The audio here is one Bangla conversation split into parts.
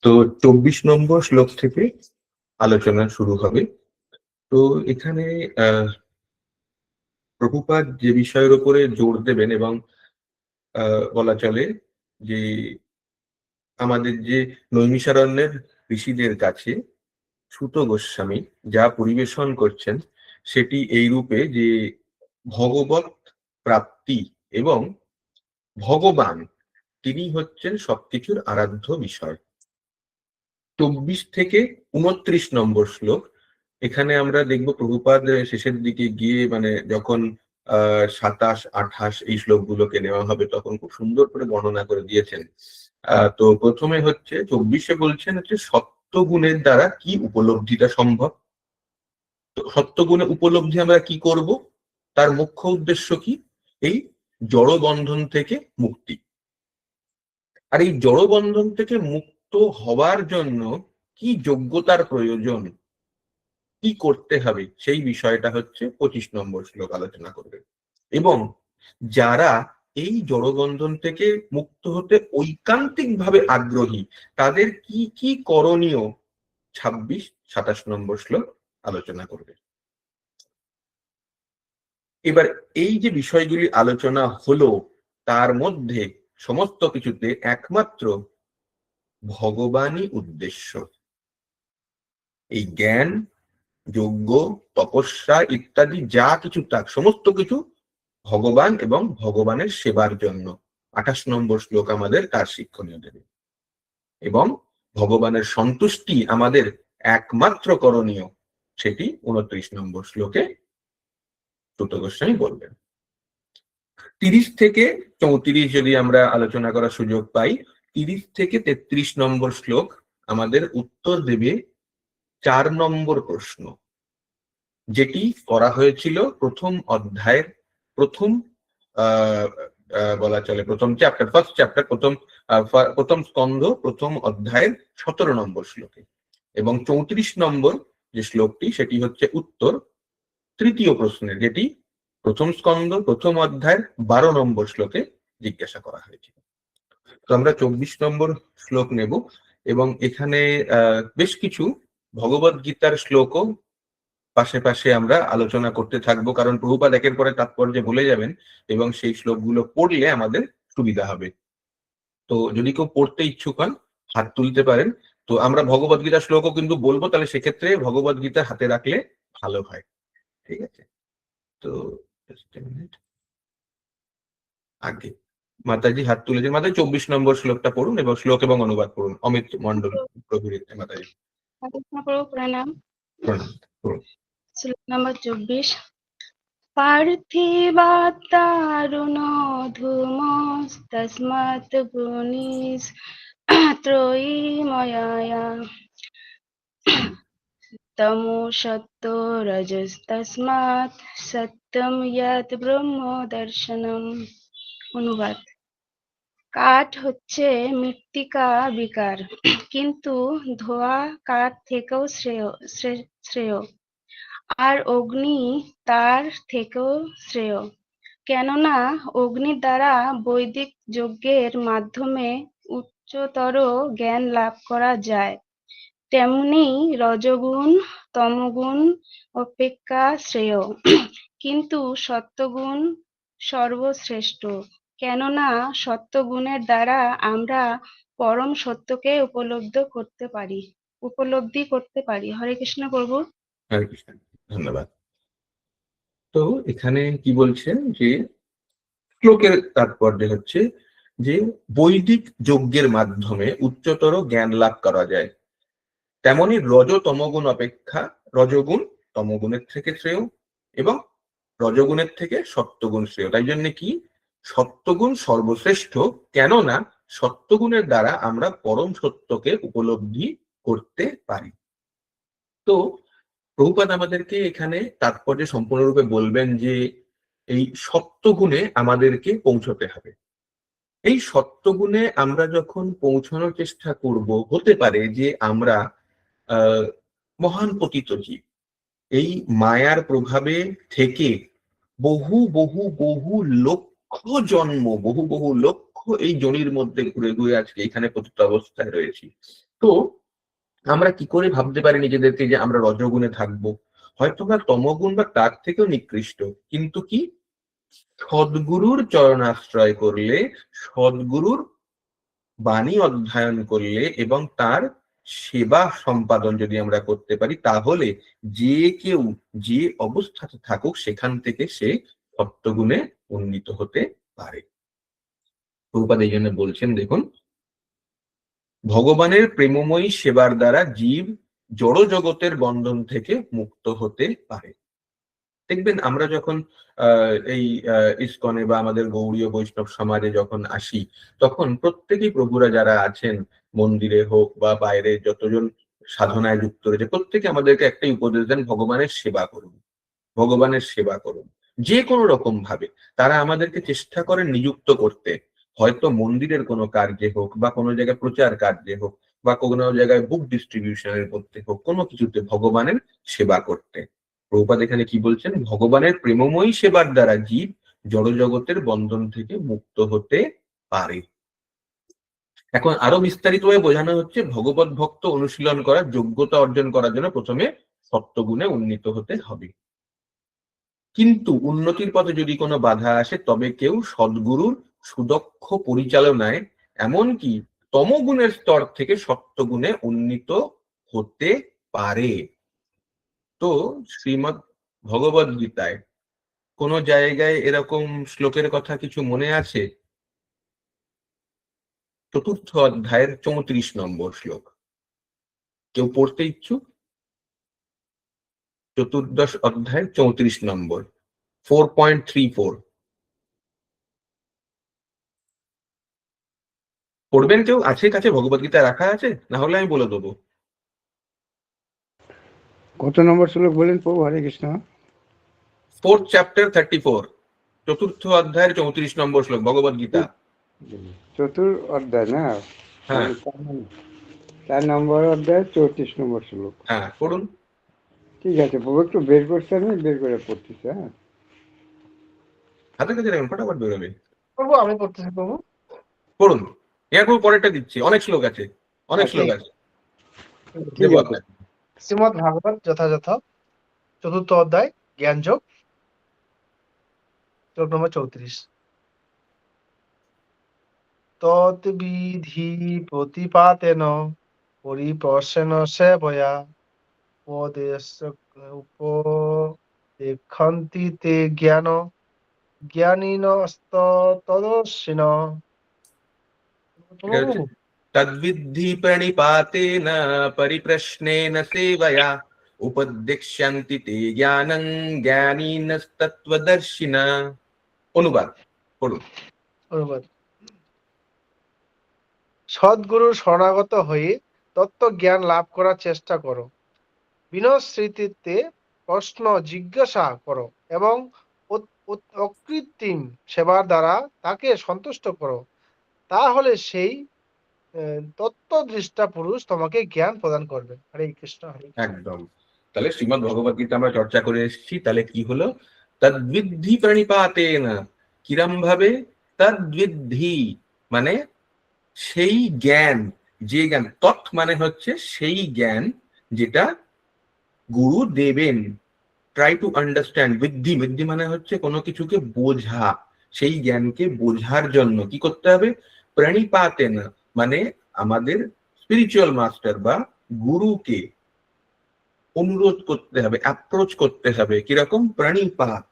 তো 24 নম্বর শ্লোক থেকে আলোচনা শুরু হবে। তো এখানে প্রভুপাদ যে বিষয়ের উপরে জোর দেবেন এবং বলা চলে যে আমাদের যে নৈমিষারণ্যের ঋষিদের কাছে সূত গোস্বামী যা পরিবেশন করছেন সেটি এই রূপে যে ভগবত প্রাপ্তি এবং ভগবান তিনি হচ্ছেন সবকিছুর আরাধ্য বিষয়। 24 থেকে 29 নম্বর শ্লোক, এখানে আমরা দেখব প্রভুপাদ শেষের দিকে গিয়ে মানে যখন 27, 28 এই শ্লোকগুলোকে নেওয়া হবে তখন খুব সুন্দর করে বর্ণনা করে দিয়েছেন। তো প্রথমে হচ্ছে 24-এ বলছেন হচ্ছে সত্যগুণের দ্বারা কি উপলব্ধিটা সম্ভব। তো সত্যগুণে উপলব্ধি আমরা কি করব, তার মুখ্য উদ্দেশ্য কি? এই জড় বন্ধন থেকে মুক্তি। আর এই জড় বন্ধন থেকে মুক্ত হওয়ার জন্য কি যোগ্যতার প্রয়োজন, কি করতে হবে, সেই বিষয়টা হচ্ছে 25 নম্বর শ্লোক আলোচনা করবে। এবং যারা এই জড়বন্ধন থেকে মুক্ত হতে ঐকান্তিক ভাবে আগ্রহী তাদের কি কি করণীয় 26, 27 নম্বর শ্লোক আলোচনা করবে। এবার এই যে বিষয়গুলি আলোচনা হলো তার মধ্যে সমস্ত কিছুতে একমাত্র ভগবানই উদ্দেশ্য। এই জ্ঞান, যজ্ঞ, তপস্যা ইত্যাদি যা কিছু থাক সমস্ত কিছু ভগবান এবং ভগবানের সেবার জন্য। 28 নম্বর শ্লোক আমাদের তার শিক্ষণীয় দেবে। এবং ভগবানের সন্তুষ্টি আমাদের একমাত্র করণীয়, সেটি 29 নম্বর শ্লোকে সূত গোস্বামী বলবেন। 30 থেকে 34 যদি আমরা আলোচনা করার সুযোগ পাই, 30 থেকে 33 নম্বর শ্লোক আমাদের উত্তর দেবে 4 নম্বর প্রশ্ন, যেটি করা হয়েছিল প্রথম অধ্যায়ের প্রথম বলা চলে প্রথম চ্যাপ্টার, ফার্স্ট চ্যাপ্টার, প্রথম স্কন্ধ প্রথম অধ্যায়ের 17 নম্বর শ্লোকে। এবং 34 নম্বর যে শ্লোকটি সেটি হচ্ছে উত্তর তৃতীয় প্রশ্নের, যেটি প্রথম স্কন্ধ প্রথম অধ্যায়ের 12 নম্বর শ্লোকে জিজ্ঞাসা করা হয়েছিল। তো আমরা 24 নম্বর শ্লোক নেব এবং এখানে বেশ কিছু ভগবদ গীতার শ্লোকও পাশে পাশে আমরা আলোচনা করতে থাকবো, কারণ প্রভুপাদ একের পরে তাৎপর্য বলে যাবেন এবং সেই শ্লোকগুলো পড়লে আমাদের সুবিধা হবে। তো যদি কেউ পড়তে ইচ্ছুক হন হাত তুলতে পারেন। তো আমরা ভগবদ গীতার শ্লোকও কিন্তু বলবো, তাহলে সেক্ষেত্রে ভগবদ গীতা হাতে রাখলে ভালো হয়। ঠিক আছে, তো আগে মাতাজি হাত তুলেছেন। মাতাজি 24 নম্বর শ্লোকটা পড়ুন এবং শ্লোক এবং অনুবাদ পড়ুন। অমিত মন্ডল প্রভৃতি মাতাজি প্রণাম। প্রণাম পড়ুন। শ্লোক নম্বর 24। পার্থিবাত্তারুণ ধূমস্তস্মাৎ গুণীস ত্রয়ীময়া তমো সত্য রজস্তস্মাৎ সত্যম যৎ ব্রহ্ম দর্শনম। অনুবাদ: কাঠ হচ্ছে মৃত্তিকা বিকার, কিন্তু ধোয়া কাঠ থেকেও শ্রেয়, আর অগ্নি তার থেকেও শ্রেয়, কেননা অগ্নির দ্বারা বৈদিক যজ্ঞের মাধ্যমে উচ্চতর জ্ঞান লাভ করা যায়। তেমনি রজগুণ তমগুণ অপেক্ষা শ্রেয়, কিন্তু সত্যগুণ সর্বশ্রেষ্ঠ, কেননা সত্যগুণের দ্বারা আমরা পরম সত্যকে উপলব্ধি করতে পারি। হরে কৃষ্ণ প্রভু। হরে কৃষ্ণ, ধন্যবাদ। তো এখানে কি বলছেন যে শ্লোকের তাৎপর্য হচ্ছে যে বৈদিক যজ্ঞের মাধ্যমে উচ্চতর জ্ঞান লাভ করা যায়, তেমনি তমগুণ অপেক্ষা রজগুণ তমগুণের থেকে শ্রেয় এবং রজগুণের থেকে সত্যগুণ শ্রেয়। তাই জন্য কি সত্যগুণ সর্বশ্রেষ্ঠ, কেননা সত্যগুণের দ্বারা আমরা পরম সত্যকে উপলব্ধি করতে পারি। তো প্রভুপাদ আমাদেরকে এখানে তাৎপর্য সম্পূর্ণরূপে বলবেন যে এই সত্যগুণে আমাদেরকে পৌঁছতে হবে। এই সত্যগুণে আমরা যখন পৌঁছানোর চেষ্টা করব, হতে পারে যে আমরা মহান পতিত জীব, এই মায়ার প্রভাবে থেকে বহু বহু বহু লক্ষ জন্ম, বহু বহু লক্ষ এই জনির মধ্যে ঘুরে ঘুরে আজকে এখানে পতিত অবস্থায় রয়েছি। তো আমরা কি করে ভাবতে পারি নিজেদেরকে যে আমরা রজগুণে থাকবো? হয়তো বা তমগুণ বা তার থেকেও নিকৃষ্ট, কিন্তু কি সদ্গুরুর চরণাশ্রয় করলে, সদ্গুরুর বাণী অধ্যয়ন করলে এবং তার সেবা সম্পাদন যদি আমরা করতে পারি, তাহলে যে কেউ যে অবস্থাতে থাকুক সেখান থেকে সে সপ্তগুণে উন্নীত হতে পারে। প্রভুপাদ এই জন্য বলছেন, দেখুন, ভগবানের প্রেমময়ী সেবার দ্বারা জীব জড় জগতের বন্ধন থেকে মুক্ত হতে পারে। দেখবেন আমরা যখন এই ইসকনে বা আমাদের গৌড়ীয় বৈষ্ণব সমাজে যখন আসি, তখন প্রত্যেকেই প্রভুরা যারা আছেন মন্দিরে হোক বা বাইরে যতজন সাধনায় যুক্ত রয়েছে, প্রত্যেকে আমাদেরকে একটাই উপদেশ দেন, ভগবানের সেবা করুন, ভগবানের সেবা করুন। যে কোনো রকম ভাবে তারা আমাদেরকে চেষ্টা করেন নিযুক্ত করতে, হয়তো মন্দিরের কোনো কার্যে হোক বা কোনো জায়গায় প্রচার কার্যে হোক বা কোনো জায়গায় বুক ডিস্ট্রিবিউশনের করতে হোক, কোনো কিছুতে ভগবানের সেবা করতে। প্রভুপাদ এখানে কি বলছেন? ভগবানের প্রেমময়ী সেবার দ্বারা জীব জড়জগতের বন্ধন থেকে মুক্ত হতে পারে। এখন আরো বিস্তারিতভাবে বোঝানো হচ্ছে, ভগবত ভক্ত অনুশীলন করার যোগ্যতা অর্জন করার জন্য প্রথমে সপ্তগুণে উন্নীত হতে হবে। কিন্তু উন্নতির পথে যদি কোনো বাধা আসে, তবে কেউ সদ্গুরুর সুদক্ষ পরিচালনায় এমনকি তমগুণের স্তর থেকে সপ্তগুণে উন্নীত হতে পারে। তো শ্রীমৎ ভগবদ গীতায় কোন জায়গায় এরকম শ্লোকের কথা কিছু মনে আছে? চতুর্থ অধ্যায়ের 34 নম্বর শ্লোক। কেউ পড়তে ইচ্ছুক? চতুর্দশ অধ্যায়ের 34 নম্বর, 4.34 পড়বেন কেউ? আছে কাছে ভগবদ গীতা রাখা আছে? না হলে আমি বলে দেবো। কত নম্বর শ্লোক বলেন প্রভু? হরে কৃষ্ণ। 4th চ্যাপ্টার 34, চতুর্থ অধ্যায়ের 34 নম্বর শ্লোক, ভগবদ গীতা। চতুর অধ্যায় না? হ্যাঁ 4 নম্বর অধ্যায় 34 নম্বর শ্লোক। হ্যাঁ, পড়ুন। ঠিক আছে প্রভু, একটু বের করছি, আমি বের করে পড়তেছি। হ্যাঁ, হাতে কাছে রাখুন, ফটাফট বেরোবে। প্রভু আমি পড়তেছি প্রভু। পড়ুন, এরপর পরেরটা দিচ্ছি, অনেক শ্লোক আছে, অনেক শ্লোক আছে। ঠিক দেবো আছে। আপনাকে। শ্রীমদ্ ভাগবত যথাযথ চতুর্থ অধ্যায় জ্ঞান যোগ, শ্লোক নম্বর 34। তদ্বিধি প্রতিপাতেন পরিপ্রশ্ন সেবয়া উপদেক্ষন্তি তে জ্ঞান জ্ঞানিনস্তদর্শিন। এটা হচ্ছে তদ্বিদ্ধি প্রণিপাতেন পরিপ্রশ্নেন সেবয়া উপদেক্ষ্যন্তি তে জ্ঞানং জ্ঞানিনস্তত্ত্বদর্শিনা। অনুবাদ পড়ুন। অনুবাদ: সদ্গুরুর শরণাগত হয়ে তত্ত্ব জ্ঞান লাভ করার চেষ্টা করো, বিনস্মৃতিতে প্রশ্ন জিজ্ঞাসা করো এবং অকৃত্রিম সেবার দ্বারা তাকে সন্তুষ্ট করো। তাহলে সেই তত্ত্বদৃষ্টা পুরুষ তোমাকে জ্ঞান প্রদান করবে। হরে কৃষ্ণ হরে কৃষ্ণ। একদম। তাহলে শ্রীমদ্ ভগবদ গীতা আমরা চর্চা করে এসেছি। তাহলে কি হলো? তদ্বিদ্ধি প্রণিপাতেন। কিরম ভাবে? তদ্বিদ্ধি মানে সেই জ্ঞান, যে জ্ঞান, তৎ মানে হচ্ছে সেই জ্ঞান যেটা গুরু দেবেন। Try to understand. বৃদ্ধি, বৃদ্ধি মানে হচ্ছে কোনো কিছুকে বোঝা। সেই জ্ঞানকে বোঝার জন্য কি করতে হবে? প্রণিপাতেন মানে আমাদের স্পিরিচুয়াল মাস্টার বা গুরুকে অনুরোধ করতে হবে, অ্যাপ্রোচ করতে হবে। কিরকম? প্রণিপাত,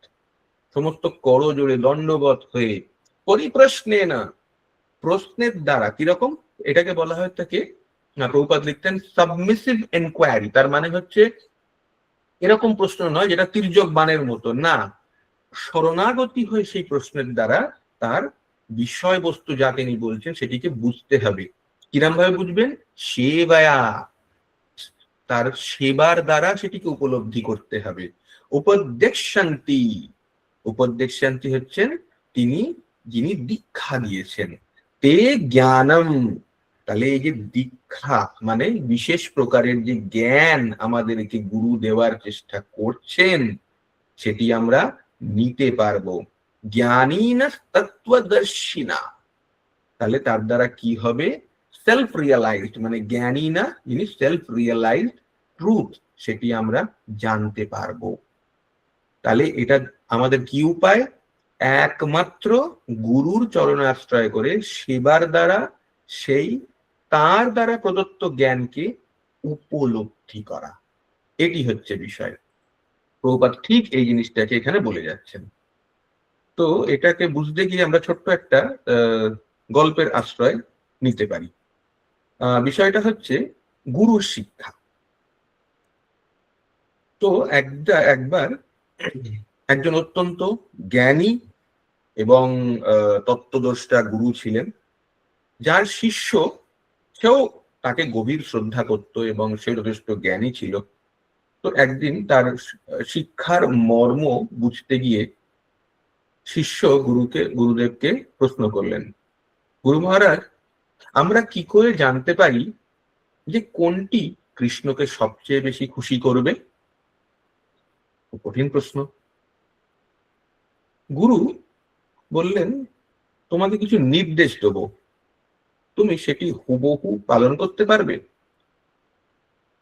সমস্ত করজোড়ে দণ্ডবত হয়ে, পরিপ্রশ্নে না, প্রশ্নের দ্বারা। কিরকম? এটাকে বলা হয় থাকে, প্রভুপাদ লিখতেন সাবমিসিভ এনকোয়ারি। তার মানে হচ্ছে এরকম প্রশ্ন নয় যেটা তির্যক বাণের মতো, না, শরণাগতি হয়ে সেই প্রশ্নের দ্বারা তার বিষয়বস্তু যা তিনি বলছেন সেটিকে বুঝতে হবে। কিরম ভাবে বুঝবেন? সেবায়া, তার সেবার দ্বারা সেটিকে উপলব্ধি করতে হবে। উপদেক্ষান্তি, উপদেক্ষান্তি হচ্ছেন তিনি যিনি দীক্ষা দিয়েছেন। তে জ্ঞানম, তাহলে এই যে দীক্ষা মানে বিশেষ প্রকারের যে জ্ঞান আমাদেরকে গুরু দেওয়ার চেষ্টা করছেন, সেটি আমরা নিতে পারবো। জ্ঞানী না তত্ত্বদর্শিনা, তাহলে তার দ্বারা কি হবে? সেলফ রিয়েলাইজড, মানে জ্ঞানী না, যিনি সেলফ রিয়েলাইজড ট্রুথ, সেটি আমরা জানতে পারবো। তাহলে এটা আমাদের কি উপায়? একমাত্র গুরুর চরণাশ্রয় করে সেবার দ্বারা সেই তার দ্বারা প্রদত্ত জ্ঞানকে উপলব্ধি করা, এটি হচ্ছে বিষয়। প্রভুপাদ ঠিক এই জিনিসটাকে এখানে বলে যাচ্ছেন। তো এটাকে বুঝতে গিয়ে আমরা ছোট্ট একটা গল্পের আশ্রয় নিতে পারি। বিষয়টা হচ্ছে গুরুর শিক্ষা। তো একবার একজন অত্যন্ত জ্ঞানী এবং তত্ত্বদ্রষ্টা গুরু ছিলেন, যার শিষ্য, সেও তাকে গভীর শ্রদ্ধা করত এবং সে যথেষ্ট জ্ঞানী ছিল। তো একদিন তার শিক্ষার মর্ম বুঝতে গিয়ে শিষ্য গুরুদেবকে প্রশ্ন করলেন, গুরু মহারাজ, আমরা কি করে জানতে পারি যে কোনটি কৃষ্ণকে সবচেয়ে বেশি খুশি করবে? কঠিন প্রশ্ন। গুরু বললেন, তোমাকে কিছু নির্দেশ দেব, তুমি সেটি হুবহু পালন করতে পারবে?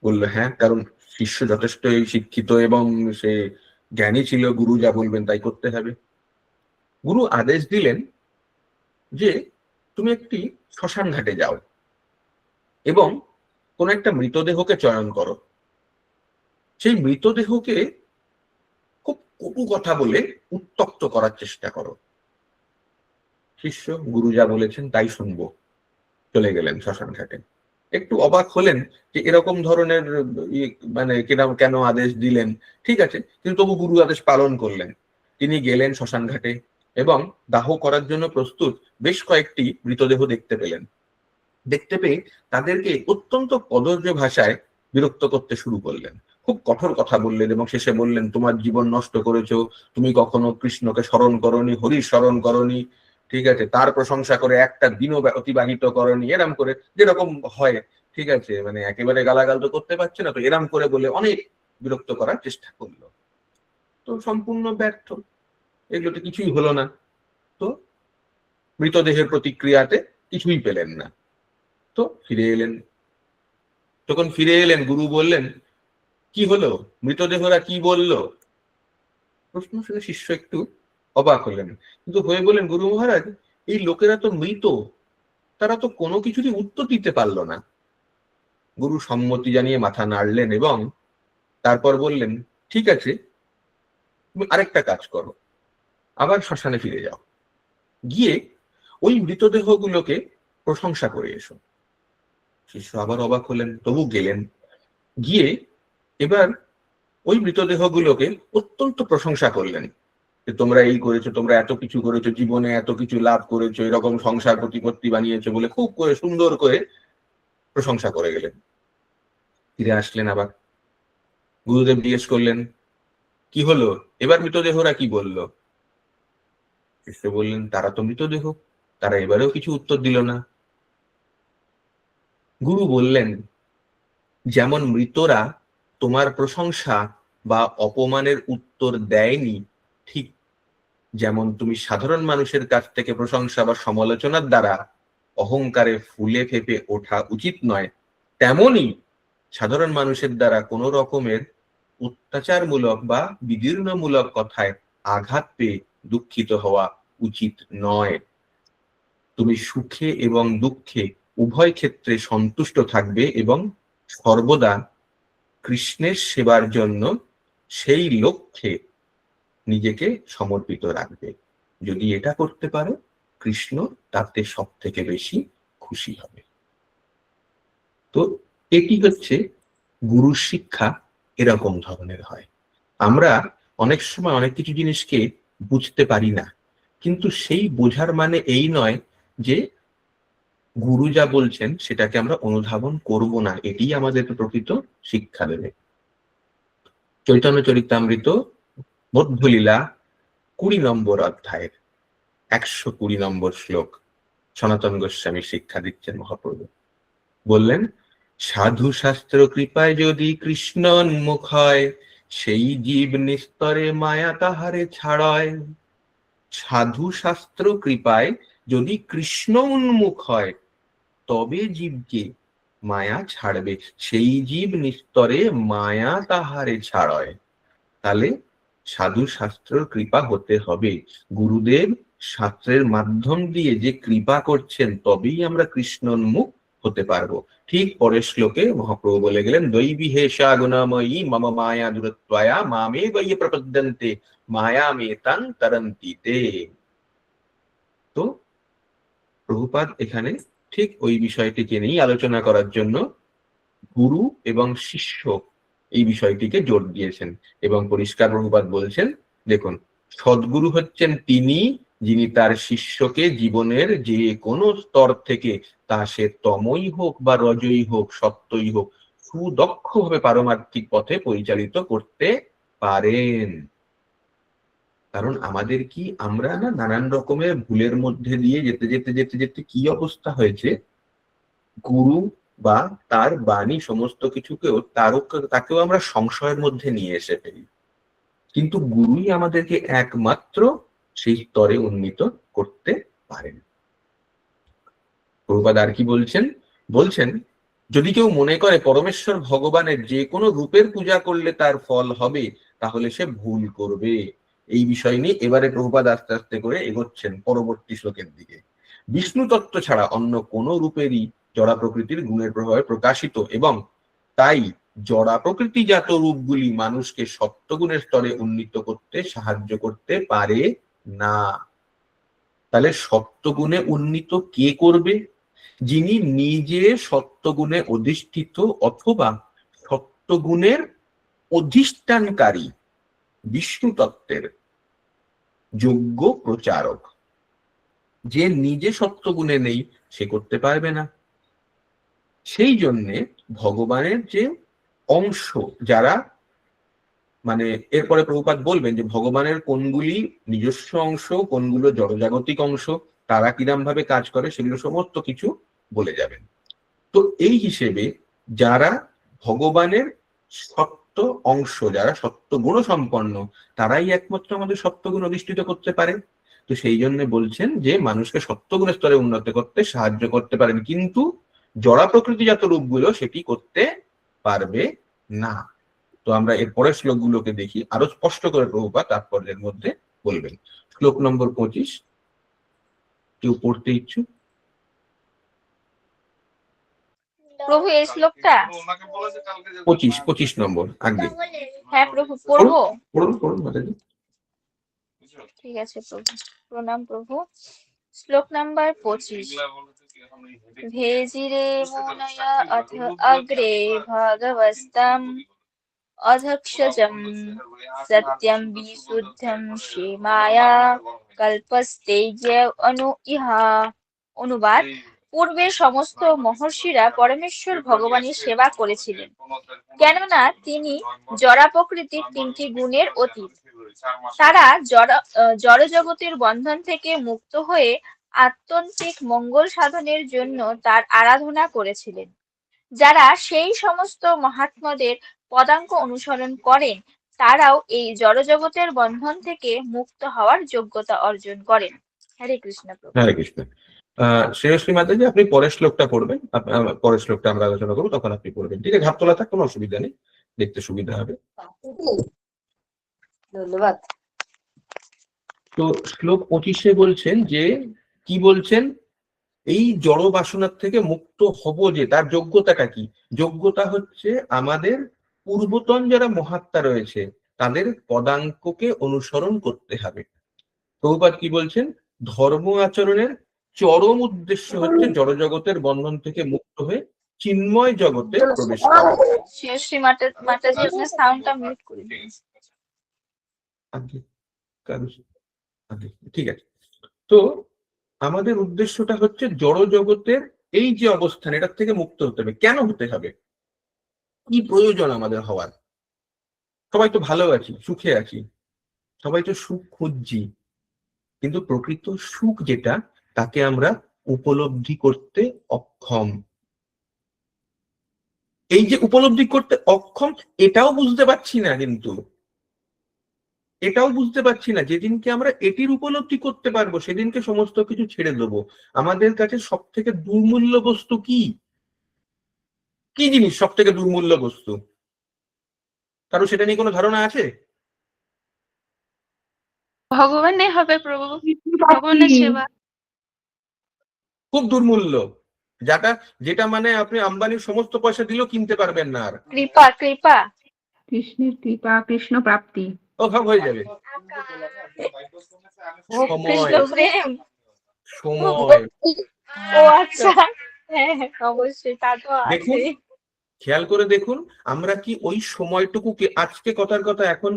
বললো হ্যাঁ, কারণ শিষ্য যথেষ্ট শিক্ষিত এবং সে জ্ঞানী ছিল, গুরু যা বলবেন তাই করতে হবে। গুরু আদেশ দিলেন যে তুমি একটি শ্মশান ঘাটে যাও এবং কোন একটা মৃতদেহকে চয়ন করো, সেই মৃতদেহকে খুব কটু কথা বলে উত্তক্ত করার চেষ্টা করো। শিষ্য গুরু যা বলেছেন তাই শুনবো, চলে গেলেন শ্মশান ঘাটে। একটু অবাক হলেন যে এরকম ধরনের মানে কেন আদেশ দিলেন, ঠিক আছে, কিন্তু তবু গুরু আদেশ পালন করলেন। তিনি গেলেন শ্মশান ঘাটে এবং দাহ করার জন্য প্রস্তুত বেশ কয়েকটি মৃতদেহ দেখতে পেলেন। দেখতে পেয়ে তাদেরকে অত্যন্ত কদর্য ভাষায় বিরক্ত করতে শুরু করলেন, খুব কঠোর কথা বললেন এবং শেষে বললেন, তোমার জীবন নষ্ট করেছো, তুমি কখনো কৃষ্ণকে স্মরণ করনি, হরির স্মরণ করনি, ঠিক আছে, তার প্রশংসা করে একটা দিনও অতিবাহিত করনি, এরম করে যেরকম হয়, ঠিক আছে, মানে একেবারে গালাগাল তো করতে পারছে না, তো এরম করে বলে অনেক বিরক্ত করার চেষ্টা করলো। তো সম্পূর্ণ ব্যর্থ, এগুলোতে কিছুই হলো না। তো মৃতদেহের প্রতিক্রিয়াতে কিছুই পেলেন না। তো ফিরে এলেন। যখন ফিরে এলেন, গুরু বললেন, কি হলো, মৃতদেহরা কি বললো? প্রশ্ন শুনে শিষ্য একটু অবাক হলেন, কিন্তু হয়ে বললেন, গুরু মহারাজ, এই লোকেরা তো মৃত, তারা তো কোনো কিছুরই উত্তর দিতে পারলো না। গুরু সম্মতি জানিয়ে মাথা নাড়লেন এবং তারপর বললেন, ঠিক আছে, তুমি আরেকটা কাজ করো, আবার শ্মশানে ফিরে যাও, গিয়ে ওই মৃতদেহগুলোকে প্রশংসা করে এসো। শিষ্য আবার অবাক হলেন, তবু গেলেন। গিয়ে এবার ওই মৃতদেহগুলোকে অত্যন্ত প্রশংসা করলেন যে তোমরা এই করেছো, তোমরা এত কিছু করেছো, জীবনে এত কিছু লাভ করেছো, এরকম সংসার প্রতিপত্তি বানিয়েছো বলে খুব করে সুন্দর করে প্রশংসা করে গেলেন। ফিরে আসলেন আবার। গুরুদেব জিজ্ঞেস করলেন, কি হলো, এবার মৃতদেহরা কি বললো? শিষ্য বললেন, তারা তো মৃতদেহ, তারা এবারেও কিছু উত্তর দিল না। গুরু বললেন, যেমন মৃতরা তোমার প্রশংসা বা অপমানের উত্তর দেয়নি, ঠিক যেমন তুমি সাধারণ মানুষের কাছ থেকে প্রশংসা বা সমালোচনার দ্বারা অহংকারে ফুলে ফেপে ওঠা উচিত নয়, তেমনি সাধারণ মানুষের দ্বারা কোনো রকমের অত্যাচারমূলক বা বিদীর্ণমূলক কথায় আঘাত পেয়ে দুঃখিত হওয়া উচিত নয়। তুমি সুখে এবং দুঃখে উভয় ক্ষেত্রে সন্তুষ্ট থাকবে এবং সর্বদা কৃষ্ণের সেবার জন্য সেই লক্ষ্যে নিজেকে সমর্পিত রাখবে। যদি এটা করতে পারো, কৃষ্ণ তাতে সব থেকে বেশি খুশি হবে। তো এটি হচ্ছে গুরুর শিক্ষা, এরকম ধরনের হয়। আমরা অনেক সময় অনেক কিছু জিনিসকে বুঝতে পারি না, কিন্তু সেই বোঝার মানে এই নয় যে গুরু যা বলছেন সেটাকে আমরা অনুধাবন করব না, এটি আমাদের প্রকৃত শিক্ষা দেবে। চৈতন্য চরিতামৃত মধ্যলীলা 20 নম্বর অধ্যায়ের 120 নম্বর শ্লোক সনাতন গোস্বামী শিক্ষা দিচ্ছেন মহাপ্রভু। বললেন, সাধু শাস্ত্র কৃপায় যদি কৃষ্ণ উন্মুখ হয়, সেই জীব নিস্তরে মায়া তাহারে ছাড়য়। সাধু শাস্ত্র কৃপায় যদি কৃষ্ণ উন্মুখ হয়, তবে জীবকে মায়া ছাড়বে, সেই জীব নিস্তরে মায়া তাহারে ছাড়য়। তাহলে সাধু শাস্ত্রের কৃপা হতে হবে, গুরুদেব শাস্ত্রের মাধ্যম দিয়ে যে কৃপা করছেন তবেই আমরা কৃষ্ণোন্মুখ হতে পারবো। ঠিক পরের শ্লোকে মহাপ্রভু বলে গেলেন, দৈবী হেষা গুণাময়ী মম মায়া দূরত্বায়া মামে বৈয়ে প্রপদ্যন্তে মায়া মেতাং তরন্তি তে। তো প্রভুপাদ এখানে ঠিক ওই বিষয়টিকে নিয়ে আলোচনা করার জন্য গুরু এবং শিষ্য এই বিষয়টিকে জোর দিয়েছেন এবং পরিষ্কার প্রভুপাদ বলছেন, দেখুন, সদ্গুরু হচ্ছেন তিনি যিনি তার শিষ্যকে জীবনের যে কোনো স্তর থেকে, তা সে তমই হোক বা রজই হোক সত্যই হোক, সুদক্ষভাবে পারমার্থিক পথে পরিচালিত করতে পারেন। কারণ আমাদের কি, আমরা না নানান রকমের ভুলের মধ্যে দিয়ে যেতে যেতে যেতে যেতে কি অবস্থা হয়েছে, গুরু বা তার বাণী সমস্ত কিছুকেও তাকেও আমরা সংশয়ের মধ্যে নিয়ে এসে ফেলি। কিন্তু গুরুই আমাদেরকে একমাত্র সেই স্তরে উন্নীত করতে পারেন। প্রভুপাদ আর কি বলছেন, বলছেন যদি কেউ মনে করে পরমেশ্বর ভগবানের যে কোনো রূপের পূজা করলে তার ফল হবে, তাহলে সে ভুল করবে। এই বিষয় নিয়ে এবারে প্রভুপাদ আস্তে আস্তে করে এগোচ্ছেন পরবর্তী শ্লোকের দিকে। বিষ্ণু তত্ত্ব ছাড়া অন্য কোনো রূপেরই জড়া প্রকৃতির গুণের প্রভাবে প্রকাশিত, এবং তাই জড়া প্রকৃতিজাত রূপগুলি মানুষকে সত্যগুণের স্তরে উন্নীত করতে সাহায্য করতে পারে না। তাহলে সত্যগুণে উন্নীত কে করবে? যিনি নিজে সত্যগুণে অধিষ্ঠিত অথবা সত্যগুণের অধিষ্ঠানকারী বিষ্ণু তত্ত্বের যোগ্য প্রচারক। যে নিজে সত্যগুণে নেই সে করতে পারবে না। সেই জন্যে ভগবানের যে অংশ যারা, মানে এরপরে প্রভুপাদ বলবেন যে ভগবানের কোনগুলি নিজস্ব অংশ, কোনগুলো জড়জাগতিক অংশ, তারা কিরম ভাবে কাজ করে, সেগুলো সমস্ত কিছু বলে যাবেন। তো এই হিসেবে যারা ভগবানের সত্য অংশ, যারা সত্য গুণ সম্পন্ন, তারাই একমাত্র আমাদের সত্যগুণ অধিষ্ঠিত করতে পারে। তো সেই জন্য বলছেন যে মানুষকে সত্যগুণের স্তরে উন্নত করতে সাহায্য করতে পারেন, কিন্তু জড়া প্রকৃতিজাত রূপগুলো সেটি করতে পারবে না। তো আমরা এর পরের শ্লোকগুলোকে দেখি, আরো স্পষ্ট করে প্রভুপাদ তাৎপর্যের মধ্যে বলবেন। শ্লোক নম্বর 25, কেউ পড়তে ইচ্ছুক? প্রভু এই শ্লোকটা 25 নম্বর আগে। হ্যাঁ প্রভু পড়বো। পড়ুন পড়ুন মাতাজি। ঠিক আছে প্রভু, প্রণাম প্রভু। শ্লোক নাম্বার 25। ভেজিরে মুনয়া অথ অগ্রে ভগবস্তাম অধক্ষজম সত্যম বিশুদ্ধম শ্রীমায়া কল্পস্তেজ্য অনু ইহা। অনুবাদ: পূর্বে সমস্ত মহর্ষিরা পরমেশ্বর ভগবানের সেবা করেছিলেন, কেননা তিনি জড়া প্রকৃতির 3টি গুণের অতীত। তারা জড়জগতের বন্ধন থেকে মুক্ত হয়ে আত্যন্তিক মঙ্গল সাধনের জন্য তার আরাধনা করেছিলেন। যারা সেই সমস্ত মহাত্মাদের পদাঙ্ক অনুসরণ করেন, তারাও এই জড়জগতের বন্ধন থেকে মুক্ত হওয়ার যোগ্যতা অর্জন করেন। হরে কৃষ্ণ প্রভু। হরে কৃষ্ণ। শ্রেয়শ্রী মাতাজি, আপনি পরের শ্লোকটা পড়বেন। পরের শ্লোকটা আমরা আলোচনা করবো, তখন আপনি পড়বেন। ঠিক আছে, হাত তোলা থাক, কোনো অসুবিধা নেই, দেখতে সুবিধা হবে। ধন্যবাদ। তো শ্লোক 25-এ বলছেন যে, কি বলছেন, এই জড় বাসনার থেকে মুক্ত হব যে তার যোগ্যতাটা কি? যোগ্যতা হচ্ছে আমাদের পূর্বতন যারা মহাত্মা রয়েছে তাদের পদাঙ্ককে অনুসরণ করতে হবে। প্রভুপাদ কি বলছেন, ধর্ম আচরণের চরম উদ্দেশ্য হচ্ছে জড়জগতের বন্ধন থেকে মুক্ত হয়ে চিন্ময় জগতে প্রবেশ করা। শ্রী মাতাজি আপনার সাউন্ডটা মিউট করে দিন। ঠিক আছে। তো আমাদের উদ্দেশ্যটা হচ্ছে জড় জগতের এই যে অবস্থান, এটার থেকে মুক্ত হতে হবে। কেন হতে হবে? কি প্রয়োজন আমাদের হওয়ার? সবাই তো ভালো আছি, সুখে আছি, সবাই তো সুখ খুঁজছি, কিন্তু প্রকৃত সুখ যেটা, তাকে আমরা উপলব্ধি করতে অক্ষম। এই যে উপলব্ধি করতে অক্ষম, এটাও বুঝতে পারছি না। কিন্তু এটাও বুঝতে পারছি না। যেদিনকে আমরা এটির উপলব্ধি করতে পারবো সেদিনকে সমস্ত কিছু ছেড়ে দেবো। আমাদের কাছে সব থেকে দুর্মূল্য বস্তু কি? কি জিনিস সব থেকে দুর্মূল্য বস্তু? কারো সেটা নিয়ে কোনো ধারণা আছে? ভগবানে হবে প্রভু, ভগবানের সেবা। খুব দুর্মূল্য, যেটা মানে আপনি আম্বানির সমস্ত পয়সা দিলেও কিনতে পারবেন না আর। কৃপা কৃপা কৃষ্ণের কৃপা, কৃষ্ণ প্রাপ্তি। ও সব হয়ে যাবে। ও সময়, কৃষ্ণ প্রেম। সময়। ও আচ্ছা, হ্যাঁ হ্যাঁ, অবশ্যই তা তো দেখুন, আছে। খেয়াল করে দেখুন, আমরা কি ওই সময়টুকুকে, আজকে কথার কথা এখন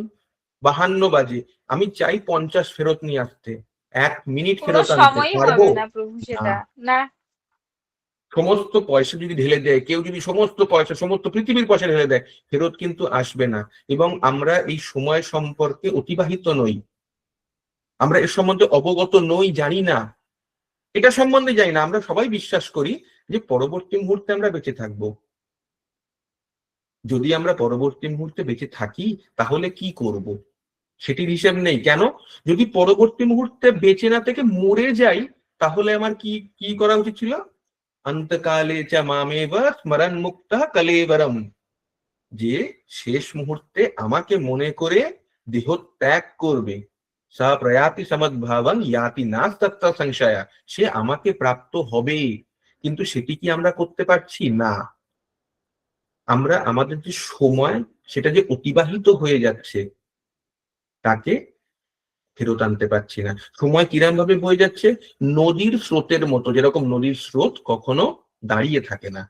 52 বাজে, আমি চাই 50 ফেরত নিয়ে আসতে, 1 মিনিট কোনো ফেরত আনতে সময়ই পারবো? হবে না প্রভু সেটা, না। সমস্ত পয়সা যদি ঢেলে দেয় কেউ, যদি সমস্ত পয়সা, সমস্ত পৃথিবীর পয়সা ঢেলে দেয়, ফেরত কিন্তু আসবে না। এবং আমরা এই সময় সম্পর্কে অতিবাহিত নই, আমরা এর সম্বন্ধে অবগত নই, জানি না, এটা সম্বন্ধে জানি না। আমরা সবাই বিশ্বাস করি যে পরবর্তী মুহূর্তে আমরা বেঁচে থাকবো। যদি আমরা পরবর্তী মুহূর্তে বেঁচে থাকি তাহলে কি করব সেটির হিসেব নেই। কেন? যদি পরবর্তী মুহূর্তে বেঁচে না থেকে মরে যাই, তাহলে আমার কি কি করা উচিত ছিল? অন্তকালে চ মামেব স্মরণ মুক্তা কলেবরম, যে শেষ মুহূর্তে আমাকে মনে করে দেহ ত্যাগ করবে, সা প্রয়াতি সমদ্ভাবং ইয়াতি নাস্তত্র সংশয়া, সে আমাকে প্রাপ্ত হবে। কিন্তু সেটি কি আমরা করতে পারছি না? আমরা আমাদের যে সময়, সেটা যে অতিবাহিত হয়ে যাচ্ছে, তাকে ফেরত আনতে পারছি না। সময় কিরম ভাবে বয়ে যাচ্ছে? নদীর স্রোতের মতো। যেরকম নদীর স্রোত কখনো দাঁড়িয়ে থাকে না,